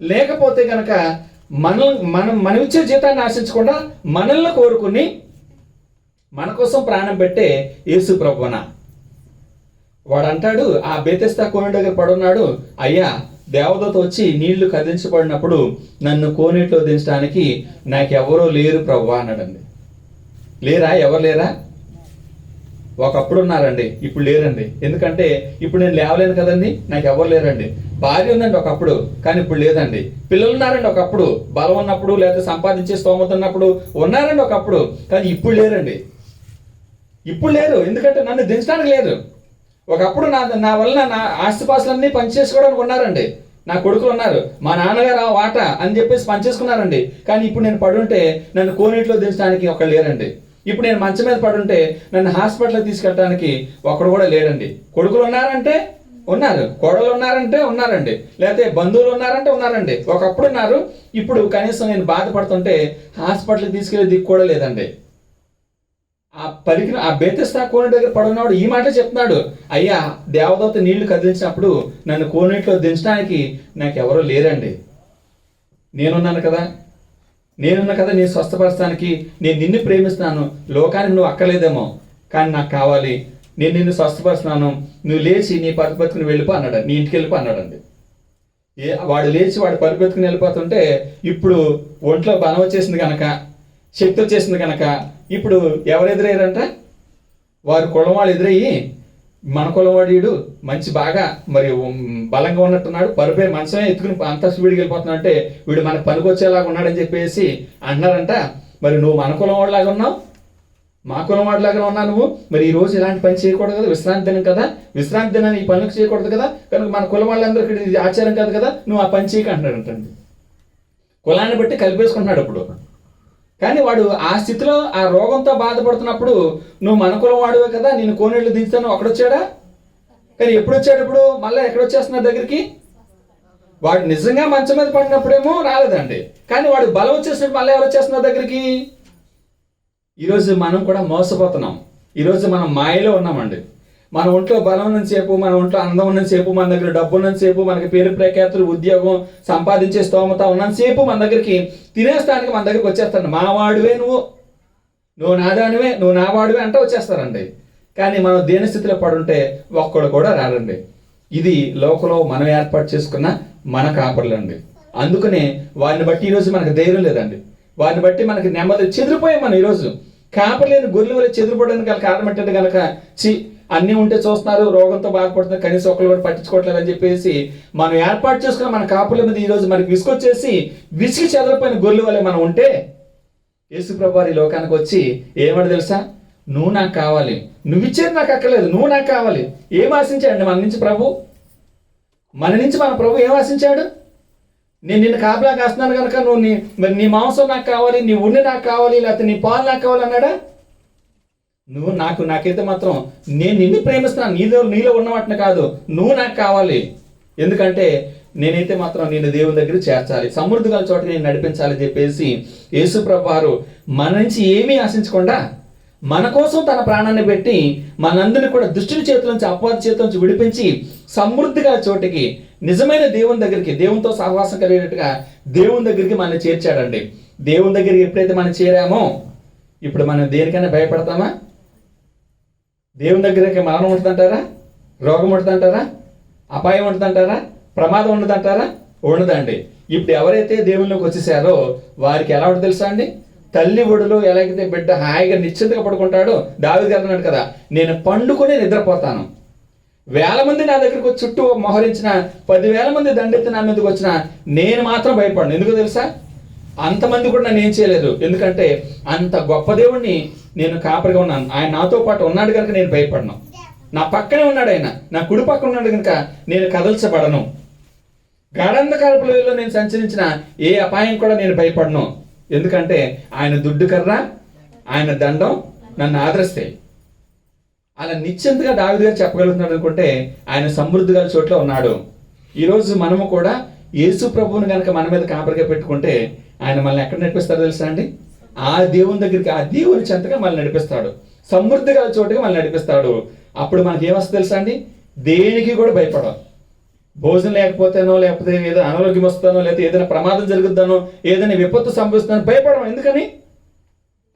లేకపోతే కనుక మనం ఇచ్చే జీతాన్ని ఆశించకుండా మనల్ని కోరుకుని మన కోసం ప్రాణం పెట్టే యేసు ప్రభువునా? వాడు అంటాడు, ఆ బేతెస్తా కోనేటి దగ్గర పడున్నాడు, అయ్యా దేవదూత వచ్చి నీళ్లు కదిలించబడినప్పుడు నన్ను కోనేటిలో దించడానికి నాకెవరో లేరు ప్రభువా అన్నాడండి. లేరా? ఎవరు లేరా? ఒకప్పుడు ఉన్నారండి, ఇప్పుడు లేరండి. ఎందుకంటే ఇప్పుడు నేను లేవలేను కదండి, నాకు ఎవరు లేరండి. భార్య ఉందండి ఒకప్పుడు, కానీ ఇప్పుడు లేదండి. పిల్లలు ఉన్నారండి ఒకప్పుడు, బలం ఉన్నప్పుడు లేదా సంపాదించే స్తోమత ఉన్నప్పుడు ఉన్నారండి ఒకప్పుడు, కానీ ఇప్పుడు లేరండి. ఇప్పుడు లేరు, ఎందుకంటే నన్ను దించడానికి లేదు. ఒకప్పుడు నా వల్ల నా ఆస్తిపాస్తులన్నీ పనిచేసుకోవడానికి ఉన్నారండి. నా కొడుకులు ఉన్నారు, మా నాన్నగారు ఆ వాట అని చెప్పేసి పనిచేసుకున్నారండి. కానీ ఇప్పుడు నేను పడుంటే నన్ను కోనేటిలో దించడానికి ఒకళ్ళు లేరండి. ఇప్పుడు నేను మంచం మీద పడుంటే నన్ను హాస్పిటల్కి తీసుకెళ్ళడానికి ఒకడు కూడా లేరండి. కొడుకులు ఉన్నారంటే ఉన్నారు, కోడలు ఉన్నారంటే ఉన్నారండి, లేకపోతే బంధువులు ఉన్నారంటే ఉన్నారండి. ఒకప్పుడు ఉన్నారు, ఇప్పుడు కనీసం నేను బాధపడుతుంటే హాస్పిటల్కి తీసుకెళ్ళే దిక్కు కూడా లేదండి. ఆ బెతెస్దా కోనేటి దగ్గర పడున్నాడు ఈ మాట చెప్తున్నాడు, అయ్యా దేవదూత నీళ్లు కదిలించినప్పుడు నన్ను కోనేటిలో దించడానికి నాకు ఎవరో లేరండి. నేనున్నాను కదా, నేను స్వస్థపరచడానికి. నేను నిన్ను ప్రేమిస్తున్నాను, లోకానికి నువ్వు అక్కర్లేదేమో, కానీ నాకు కావాలి. నేను నిన్ను స్వస్థపరుస్తున్నాను, నువ్వు లేచి నీ పరిపెత్తుకుని వెళ్ళిపో అన్నాడు. నీ ఇంటికి వెళ్ళిపో అన్నాడండి. వాడు లేచి వాడు పరిపెత్తుకుని వెళ్ళిపోతుంటే ఇప్పుడు ఒంట్లో బలం వచ్చేసింది కనుక, శక్తి వచ్చేసింది కనుక ఇప్పుడు ఎవరు ఎదురయ్యారంట? వారు కులం వాళ్ళు ఎదురయ్యి, మన కులం వాడు మంచి బాగా మరి బలంగా ఉన్నట్టున్నాడు, పరుపే మనసమే ఎత్తుకుని అంత స్పీడ్కి వెళ్ళిపోతున్నా అంటే వీడు మనకు పనికొచ్చేలాగా ఉన్నాడని చెప్పేసి అన్నారంట. మరి నువ్వు మన కులం వాడిలాగా ఉన్నావు, మా కులం వాడిలాగా ఉన్నావు నువ్వు, మరి ఈ రోజు ఇలాంటి పని చేయకూడదు కదా, విశ్రాంతి దినం కదా, విశ్రాంతి దినాన్ని ఈ పనులకు చేయకూడదు కదా, కనుక మన కులం వాళ్ళందరికీ ఇది ఆచారం కాదు కదా, నువ్వు ఆ పని చేయక అంటాడంటండి. కులాన్ని బట్టి కలిపేసుకుంటున్నాడు అప్పుడు. కానీ వాడు ఆ స్థితిలో ఆ రోగంతో బాధపడుతున్నప్పుడు నువ్వు మన కులం వాడువే కదా, నేను కోనేళ్ళు దించుతాను ఒకడొచ్చాడా? కానీ ఎప్పుడు వచ్చాడు? ఇప్పుడు మళ్ళీ ఎక్కడొచ్చేస్తున్నా దగ్గరికి. వాడు నిజంగా మంచం మీద పడినప్పుడేమో రాలేదండి, కానీ వాడు బలం వచ్చేసినప్పుడు మళ్ళీ ఎవరు వచ్చేస్తున్నా దగ్గరికి. ఈరోజు మనం కూడా మోసపోతున్నాం. ఈరోజు మనం మాయలో ఉన్నామండి. మన ఒంట్లో బలం ఉన్నంతసేపు, మన ఒంట్లో అందం ఉన్నంతసేపు, మన దగ్గర డబ్బు ఉన్నంతసేపు, మనకి పేరు ప్రఖ్యాతులు, ఉద్యోగం, సంపాదించే స్తోమత ఉన్నంతసేపు మన దగ్గరికి తినేస్తానికి మన దగ్గరికి వచ్చేస్తాడు. మా వాడివే నువ్వు నాదానివే, నువ్వు నా వాడివే అంటే వచ్చేస్తారండి. కానీ మనం దేని స్థితిలో పడుంటే ఒక్కడు కూడా రారండి. ఇది లోకంలో మనం ఏర్పాటు చేసుకున్న మన కాపర్లండి. అందుకనే వారిని బట్టి ఈరోజు మనకు ధైర్యం లేదండి, వారిని బట్టి మనకి నెమ్మది. చెదిరిపోయాం మనం ఈరోజు. కాపర్లేని గొర్రెల వల్ల చెదిరిపోవడానికి గల కారణం ఏంటంటే కనుక అన్నీ ఉంటే చూస్తున్నారు, రోగంతో బాధపడుతున్నారు, కనీసం ఒకరు కూడా పట్టించుకోవట్లేదు అని చెప్పేసి మనం ఏర్పాటు చేసుకున్న మన కాపుల మీద ఈరోజు మనకి విసుకొచ్చేసి విసిగి చెదరిపోయిన గొర్రెల వల్ల మనం ఉంటే, యేసుప్రభు వారు ఈ లోకానికి వచ్చి ఏమని తెలుసా? నువ్వు నాకు కావాలి, నువ్వు ఇచ్చేది నాకు అక్కర్లేదు, నువ్వు నాకు కావాలి. ఏం ఆశించాడండి మన నుంచి ప్రభు? మన ప్రభు ఏం ఆశించాడు? నేను నిన్ను కాపలా కాస్తున్నాను కనుక నువ్వు నీ మాంసం నాకు కావాలి, నీ ఉన్ని నాకు కావాలి, లేకపోతే నీ పాలు నాకు కావాలి అన్నాడా? నువ్వు నాకైతే మాత్రం నేను నిన్ను ప్రేమిస్తున్నాను, నీలో ఉన్న వాటిని కాదు, నువ్వు నాకు కావాలి. ఎందుకంటే నేనైతే మాత్రం నేను దేవుని దగ్గర చేర్చాలి, సమృద్ధి గల చోట నేను నడిపించాలని చెప్పేసి యేసుప్రభు వారు మన నుంచి ఏమీ ఆశించకుండా మన కోసం తన ప్రాణాన్ని పెట్టి మనందరినీ కూడా దుష్టుని చేతుల నుంచి, అపవాది చేతుల నుంచి విడిపించి సమృద్ధిగా చోటికి, నిజమైన దేవుని దగ్గరికి, దేవునితో సహవాసం కలిగేటట్టుగా దేవుని దగ్గరికి మనం చేర్చాడండి. దేవుని దగ్గరికి ఎప్పుడైతే మనం చేరామో ఇప్పుడు మనం దేనికైనా భయపడతామా? దేవుని దగ్గరికి మరణం ఉంటుందంటారా? రోగం ఉంటుందంటారా? అపాయం ఉంటుందంటారా? ప్రమాదం ఉండదంటారా? ఉండదండి. ఇప్పుడు ఎవరైతే దేవుళ్ళలోకి వచ్చేసారో వారికి ఎలా ఉంటుంది తెలుసా అండి? తల్లి ఒడిలో ఎలాగైతే బిడ్డ హాయిగా నిశ్చింతగా పడుకుంటాడో, దావీదు గారు అన్నాడు కదా, నేను పండుకొని నిద్రపోతాను. 1000 మంది నా దగ్గరకు వచ్చి చుట్టూ మోహరించిన, 10,000 మంది దండెత్తి నా మీదకి వచ్చినా నేను మాత్రం భయపడను. ఎందుకో తెలుసా? అంతమంది కూడా నన్ను ఏం చేయలేదు, ఎందుకంటే అంత గొప్ప దేవుణ్ణి నేను కాపరిగా ఉన్నాను. ఆయన నాతో పాటు ఉన్నాడు కనుక నేను భయపడను. నా పక్కనే ఉన్నాడు ఆయన, నా కుడి పక్కన ఉన్నాడు కనుక నేను కదల్చబడను. గాఢంధకారపు లోయలో నేను సంచరించిన ఏ అపాయం కూడా నేను భయపడను. ఎందుకంటే ఆయన దుడ్డు కర్ర, ఆయన దండం నన్ను ఆదరిస్తాయి. అలా నిశ్చింతగా దావీదు గారు చెప్పగలుగుతున్నాడు అనుకుంటే ఆయన సమృద్ధిగా చోట్ల ఉన్నాడు. ఈరోజు మనము కూడా యేసు ప్రభువుని కనుక మన మీద కాపరిగా పెట్టుకుంటే ఆయన మనల్ని ఎక్కడ నడిపిస్తాడో తెలుసా అండి? ఆ దేవుని దగ్గరికి, ఆ దేవుని చెంతగా మనల్ని నడిపిస్తాడు, సమృద్ధిగా చోటుగా మనల్ని నడిపిస్తాడు. అప్పుడు మనకి ఏమొస్తుంది తెలుసా అండి? దేనికి కూడా భయపడం. భోజనం లేకపోతేనో, లేకపోతే ఏదో అనారోగ్యం వస్తానో, లేకపోతే ఏదైనా ప్రమాదం జరుగుతానో, ఏదైనా విపత్తు సంభవిస్తానో భయపడడం. ఎందుకని?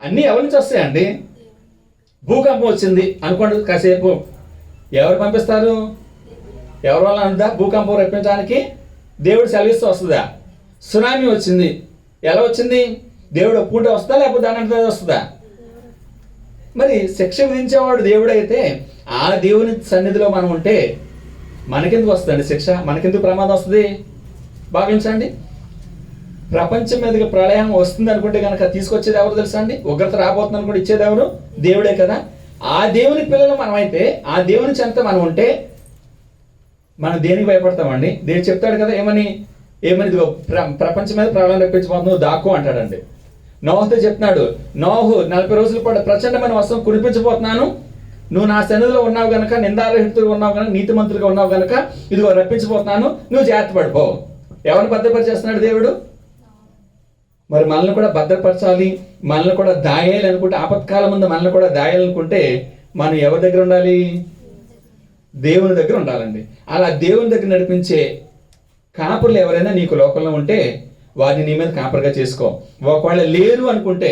అన్నీ ఎవరి నుంచి వస్తాయండి? భూకంపం వచ్చింది అనుకోండి, కాసేపు ఎవరు పంపిస్తారు? ఎవరి వల్ల అంతా భూకంపం రప్పించడానికి దేవుడు సెలవిస్తూ వస్తుందా? సునామీ వచ్చింది, ఎలా వచ్చింది? దేవుడు ఒప్పుకుంటే వస్తుందా, లేకపోతే దాని అంటే వస్తుందా? మరి శిక్ష విధించేవాడు దేవుడైతే ఆ దేవుని సన్నిధిలో మనం ఉంటే మనకెందుకు వస్తుందండి శిక్ష? మనకెందుకు ప్రమాదం వస్తుంది? భావించండి. ప్రపంచం మీదకి ప్రళయం వస్తుంది అనుకుంటే కనుక తీసుకొచ్చేది ఎవరు తెలుసా అండి? ఉగ్రత రాబోతుంది అనుకుంటే ఇచ్చేది ఎవరు? దేవుడే కదా. ఆ దేవుని పిల్లలు మనమైతే, ఆ దేవుని చెంత మనం ఉంటే మనం దేనికి భయపడతామండి? దేవుడు చెప్తాడు కదా, ఏమని ఇదిగో ప్రపంచం మీద ప్రళయం రప్పించబోతుంది, నువ్వు దాక్కు అంటాడండి. నోహుతో చెప్తున్నాడు, నోహు 40 రోజుల పాటు ప్రచండమైన వర్షం కురిపించబోతున్నాను, నువ్వు నా సన్నిధిలో ఉన్నావు గనక, నిందారహితులుగా ఉన్నావు కనుక, నీతిమంతులుగా ఉన్నావు కనుక ఇదిగో రప్పించబోతున్నాను, నువ్వు జాగ్రత్త పడిపో. ఎవరిని భద్రపరిచేస్తున్నాడు దేవుడు? మరి మనల్ని కూడా భద్రపరచాలి, మనల్ని కూడా దాయాలి అనుకుంటే, ఆపత్కాలం ముందు మనల్ని కూడా దాయాలనుకుంటే మనం ఎవరి దగ్గర ఉండాలి? దేవుని దగ్గర ఉండాలండి. అలా దేవుని దగ్గర నడిపించే కాపురులు ఎవరైనా నీకు లోకంలో ఉంటే వారిని నీ మీద కాపరిగా చేసుకో. ఒకవేళ లేరు అనుకుంటే,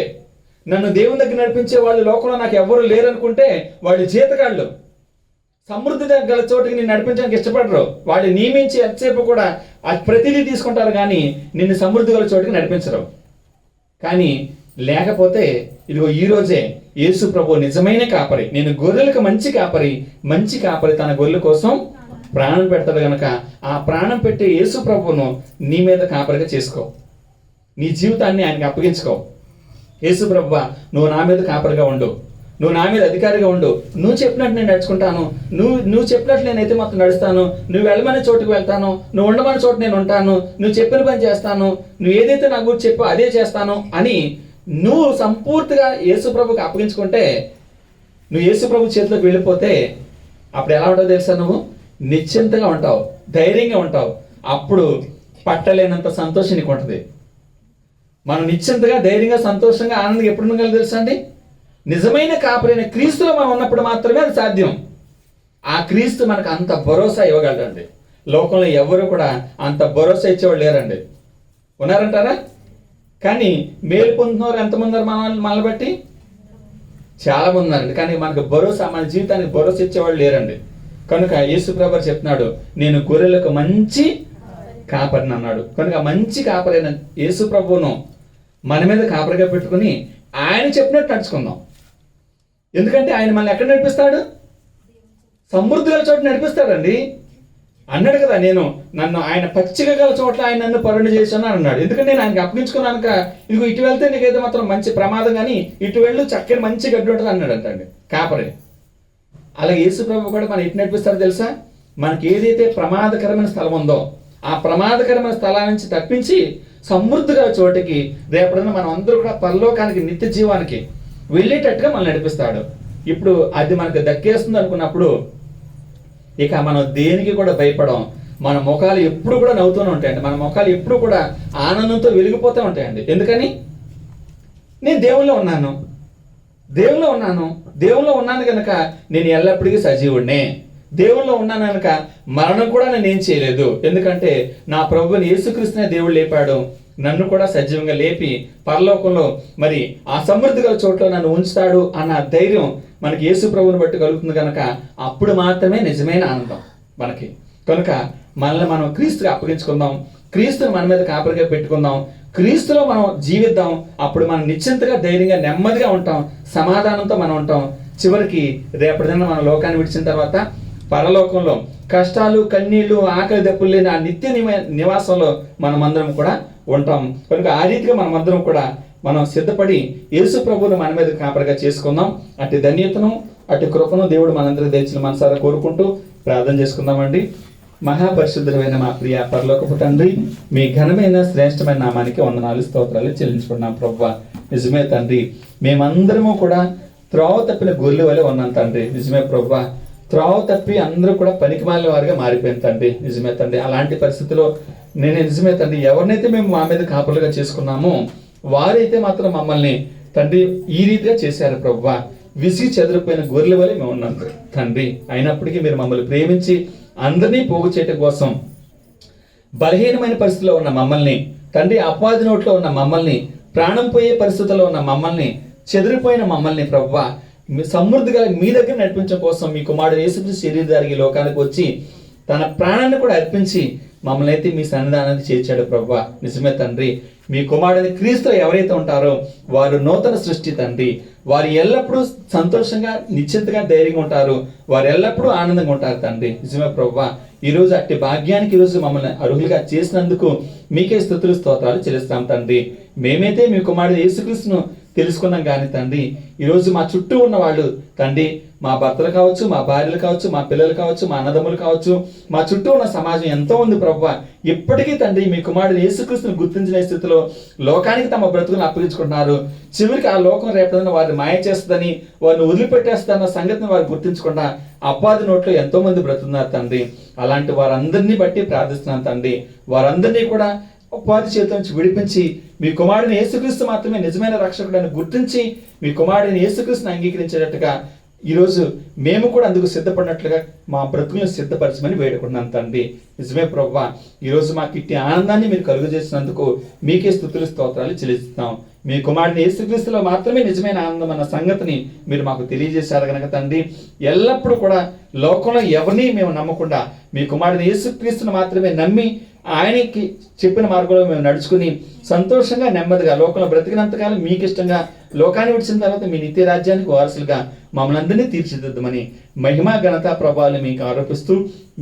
నన్ను దేవుని దగ్గర నడిపించే వాళ్ళు లోకంలో నాకు ఎవరు లేరు అనుకుంటే వాళ్ళు జీతగాళ్ళు, సమృద్ధి గల చోటుకి నిన్ను నడిపించడానికి ఇష్టపడరు. వాళ్ళు నియమించి ఎంతసేపు కూడా ప్రతిదీ తీసుకుంటారు కానీ నిన్ను సమృద్ధి గల చోటుకి నడిపించరు. కానీ లేకపోతే ఇదిగో ఈ రోజే యేసు ప్రభు నిజమైన కాపరి, నేను గొర్రెలకు మంచి కాపరి తన గొర్రెల కోసం ప్రాణం పెడతాడు గనక ఆ ప్రాణం పెట్టే యేసు ప్రభువును నీ మీద కాపరిగా చేసుకో. నీ జీవితాన్ని ఆయనకి అప్పగించుకో. యేసు ప్రభువా, నువ్వు నా మీద కాపరిగా ఉండు, నువ్వు నా మీద అధికారిగా ఉండు, నువ్వు చెప్పినట్టు నేను నడుచుకుంటాను, నువ్వు చెప్పినట్లు నేనైతే మొత్తం నడుస్తాను, నువ్వు వెళ్ళమనే చోటుకు వెళ్తాను, నువ్వు ఉండమనే చోటు నేను ఉంటాను, నువ్వు చెప్పిన పని చేస్తాను, నువ్వు ఏదైతే నా గురించి చెప్పో అదే చేస్తాను అని నువ్వు సంపూర్తిగా యేసు ప్రభుకి అప్పగించుకుంటే, నువ్వు యేసు ప్రభు చేతిలోకి వెళ్ళిపోతే అప్పుడు ఎలా ఉంటావు తెలుసా? నువ్వు నిశ్చింతగా ఉంటావు, ధైర్యంగా ఉంటావు. అప్పుడు పట్టలేనంత సంతోషం నీకు ఉంటుంది. మనం నిశ్చింతగా, ధైర్యంగా, సంతోషంగా, ఆనందంగా ఎప్పుడు ఉండగలదు తెలుసా అండి? నిజమైన కాపరైన క్రీస్తులో మనం ఉన్నప్పుడు మాత్రమే అది సాధ్యం. ఆ క్రీస్తు మనకు అంత భరోసా ఇవ్వగలడండి. లోకంలో ఎవరు కూడా అంత భరోసా ఇచ్చేవాళ్ళు లేరండి. ఉన్నారంటారా? కానీ మేలు పొందుతున్నారు ఎంతమంది ఉన్నారు? మనల్ని బట్టి చాలా మంది ఉన్నారండి. కానీ మనకు భరోసా, మన జీవితానికి భరోసా ఇచ్చేవాళ్ళు లేరండి. కనుక యేసు ప్రభువు చెప్తున్నాడు, నేను గొర్రెలకు మంచి కాపరిని అన్నాడు. కనుక మంచి కాపరైన యేసు ప్రభువును మన మీద కాపరిగా పెట్టుకుని ఆయన చెప్పినట్టు నడుచుకుందాం. ఎందుకంటే ఆయన మనల్ని ఎక్కడ నడిపిస్తాడు? సమృద్ధి గల చోట నడిపిస్తాడండి. అన్నాడు కదా, నన్ను ఆయన పచ్చిక గల చోట్ల ఆయన నన్ను పరుణ చేశాను అన్నాడు. ఎందుకంటే నేను ఆయనకి అప్పగించుకున్నాక, ఇదిగో ఇటు వెళ్తే నీకైతే మాత్రం మంచి ప్రమాదం, కానీ ఇటు వెళ్ళు చక్కని మంచి గడ్డి ఉంటుంది అన్నాడు అంటండి కాపరి. అలాగే యేసు ప్రభు కూడా మనం ఎటు నడిపిస్తాడో తెలుసా? మనకి ఏదైతే ప్రమాదకరమైన స్థలం ఉందో ఆ ప్రమాదకరమైన స్థలాల నుంచి తప్పించి సమృద్ధిగా చోటికి రేపడన్నా మనం అందరూ కూడా పరలోకానికి, నిత్య జీవానికి వెళ్ళేటట్టుగా మనం నడిపిస్తాడు. ఇప్పుడు అది మనకు దక్కేస్తుంది అనుకున్నప్పుడు ఇక మనం దేనికి కూడా భయపడం. మన ముఖాలు ఎప్పుడు కూడా నవ్వుతూనే ఉంటాయండి. మన ముఖాలు ఎప్పుడు కూడా ఆనందంతో వెలిగిపోతూ ఉంటాయండి. ఎందుకని? నేను దేవుల్లో ఉన్నాను కనుక నేను ఎల్లప్పటికీ సజీవుడినే. దేవుల్లో ఉన్నాను కనుక మరణం కూడా నేను ఏం చేయలేదు. ఎందుకంటే నా ప్రభువుని యేసుక్రీస్తునే దేవుడు లేపాడు, నన్ను కూడా సజీవంగా లేపి పరలోకంలో మరి ఆ సమృద్ధి గల చోట్ల నన్ను ఉంచుతాడు అన్న ధైర్యం మనకి యేసు ప్రభువుని బట్టి కలుగుతుంది కనుక అప్పుడు మాత్రమే నిజమైన ఆనందం మనకి. కనుక మనల్ని మనం క్రీస్తుగా అప్పగించుకుందాం, క్రీస్తుని మన మీద కాపరిగా పెట్టుకుందాం, క్రీస్తులో మనం జీవిద్దాం. అప్పుడు మనం నిశ్చింతగా, ధైర్యంగా, నెమ్మదిగా ఉంటాం, సమాధానంతో మనం ఉంటాం. చివరికి రేపటి దిన మన లోకాన్ని విడిచిన తర్వాత పరలోకంలో కష్టాలు, కన్నీళ్లు, ఆకలి దప్పులు లేని ఆ నిత్య నివాసంలో మనమందరం కూడా ఉంటాం. కనుక ఆ రీతిగా మనమందరం కూడా మనం సిద్ధపడి యేసు ప్రభువును మన మీద కాపరిగా చేసుకుందాం. అటు ధన్యతను, అటు కృపను దేవుడు మనందరికీ దయచిన మనసారా కోరుకుంటూ ప్రార్థన చేసుకుందామండి. మహాపరిశుద్ధమైన మా ప్రియ పరలోకపు తండ్రి, మీ ఘనమైన శ్రేష్టమైన నామానికి వందనాలు, స్తోత్రాలు చెల్లించుకున్నాం ప్రభువా. నిజమే తండ్రి, మేమందరము కూడా త్రోవ తప్పిన గొర్రెల వలె ఉన్నాం తండ్రి. నిజమే ప్రభువా, త్రోవ తప్పి అందరూ కూడా పనికిమాలిన వారిగా మారిపోయింది తండ్రి. నిజమే తండ్రి, అలాంటి పరిస్థితిలో నిజమే తండ్రి, ఎవరినైతే మేము మా మీద కాపులుగా చేసుకున్నామో వారైతే మాత్రం మమ్మల్ని తండ్రి ఈ రీతిగా చేశారు ప్రభువా. విసిగి చెదిరిపోయిన గొర్రెల వలె మేము ఉన్నాం తండ్రి. అయినప్పటికీ మీరు మమ్మల్ని ప్రేమించి అందరినీ పోగు చేయటం కోసం బలహీనమైన పరిస్థితిలో ఉన్న మమ్మల్ని తండ్రి, అపవాది నోట్లో ఉన్న మమ్మల్ని, ప్రాణం పోయే పరిస్థితుల్లో ఉన్న మమ్మల్ని, చెదిరిపోయిన మమ్మల్ని ప్రభువా సమృద్ధిగా మీ దగ్గర నడిపించడం కోసం మీ కుమారుడు యేసుక్రీస్తు శరీరధారికి లోకానికి వచ్చి తన ప్రాణాన్ని కూడా అర్పించి మమ్మల్ని అయితే మీ సన్నిధానానికి చేర్చాడు ప్రభువా. నిజమే తండ్రి, మీ కుమారుని క్రీస్తులో ఎవరైతే ఉంటారో వారు నూతన సృష్టి తండ్రి. వారు ఎల్లప్పుడూ సంతోషంగా నిశ్చింతగా ధైర్యంగా ఉంటారు. వారు ఎల్లప్పుడూ ఆనందంగా ఉంటారు తండ్రి. నిజమే ప్రభువా, ఈరోజు అట్టి భాగ్యానికి ఈరోజు మమ్మల్ని అర్హులుగా చేసినందుకు మీకే స్తుతులు స్తోత్రాలు చెల్లిస్తాం తండ్రి. మేమైతే మీ కుమారుడు యేసుక్రీస్తును తెలుసుకున్నాం కానీ తండ్రి, ఈరోజు మా చుట్టూ ఉన్న వాళ్ళు తండ్రి, మా భర్తలు కావచ్చు, మా భార్యలు కావచ్చు, మా పిల్లలు కావచ్చు, మా అన్నదమ్ములు కావచ్చు, మా చుట్టూ ఉన్న సమాజం ఎంతో ఉంది ప్రభువా. ఇప్పటికీ తండ్రి మీ కుమారుడు యేసుక్రీస్తును గుర్తించిన స్థితిలో లోకానికి తమ బ్రతుకులను అప్పగించుకుంటున్నారు. చివరికి ఆ లోకం రేపటిన వారిని మాయ చేస్తుందని, వారిని వదిలిపెట్టేస్తారన్న సంగతిని వారు గుర్తించకుండా అపవాది నోట్లో ఎంతో మంది బ్రతుకున్నారు తండ్రి. అలాంటి వారందరినీ బట్టి ప్రార్థిస్తున్నాను తండ్రి. వారందరినీ కూడా అపవాది చేతుల నుంచి విడిపించి మీ కుమారుడిని యేసుక్రీస్తు మాత్రమే నిజమైన రక్షకుడని గుర్తించి మీ కుమారుడిని యేసుక్రీస్తుని అంగీకరించేటట్టుగా ఈరోజు మేము కూడా అందుకు సిద్ధపడినట్లుగా మా బ్రతుకులను సిద్ధపరచమని వేడుకుంటున్నాను తండ్రి. నిజమే ప్రభువా, ఈరోజు మాకు ఇట్టి ఆనందాన్ని మీరు కలుగు చేసినందుకు మీకే స్తుతులు స్తోత్రాలు చెల్లిస్తున్నాం. మీ కుమారుడిని యేసుక్రీస్తులో మాత్రమే నిజమైన ఆనందం అన్న సంగతిని మీరు మాకు తెలియజేశారు కనుక తండ్రి, ఎల్లప్పుడూ కూడా లోకంలో ఎవరిని మేము నమ్మకుండా మీ కుమారుడిని యేసుక్రీస్తును మాత్రమే నమ్మి ఆయనకి చెప్పిన మార్గంలో మేము నడుచుకుని సంతోషంగా నెమ్మదిగా లోకంలో బ్రతికినంతకాలం మీకు ఇష్టంగా, లోకాన్ని విడిచిన తర్వాత మీ నిత్య రాజ్యానికి వారసులుగా మమ్మల్ని అందరినీ తీర్చిదిద్దమని మహిమా ఘనత ప్రభావాలు మీకు ఆరోపిస్తూ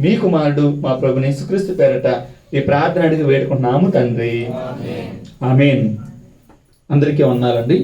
మీ కుమారుడు మా ప్రభుని యేసుక్రీస్తు పేరట ఈ ప్రార్థన అడిగి వేడుకుంటున్నాము తండ్రి. ఆమేన్. అందరికీ వందనాలండి.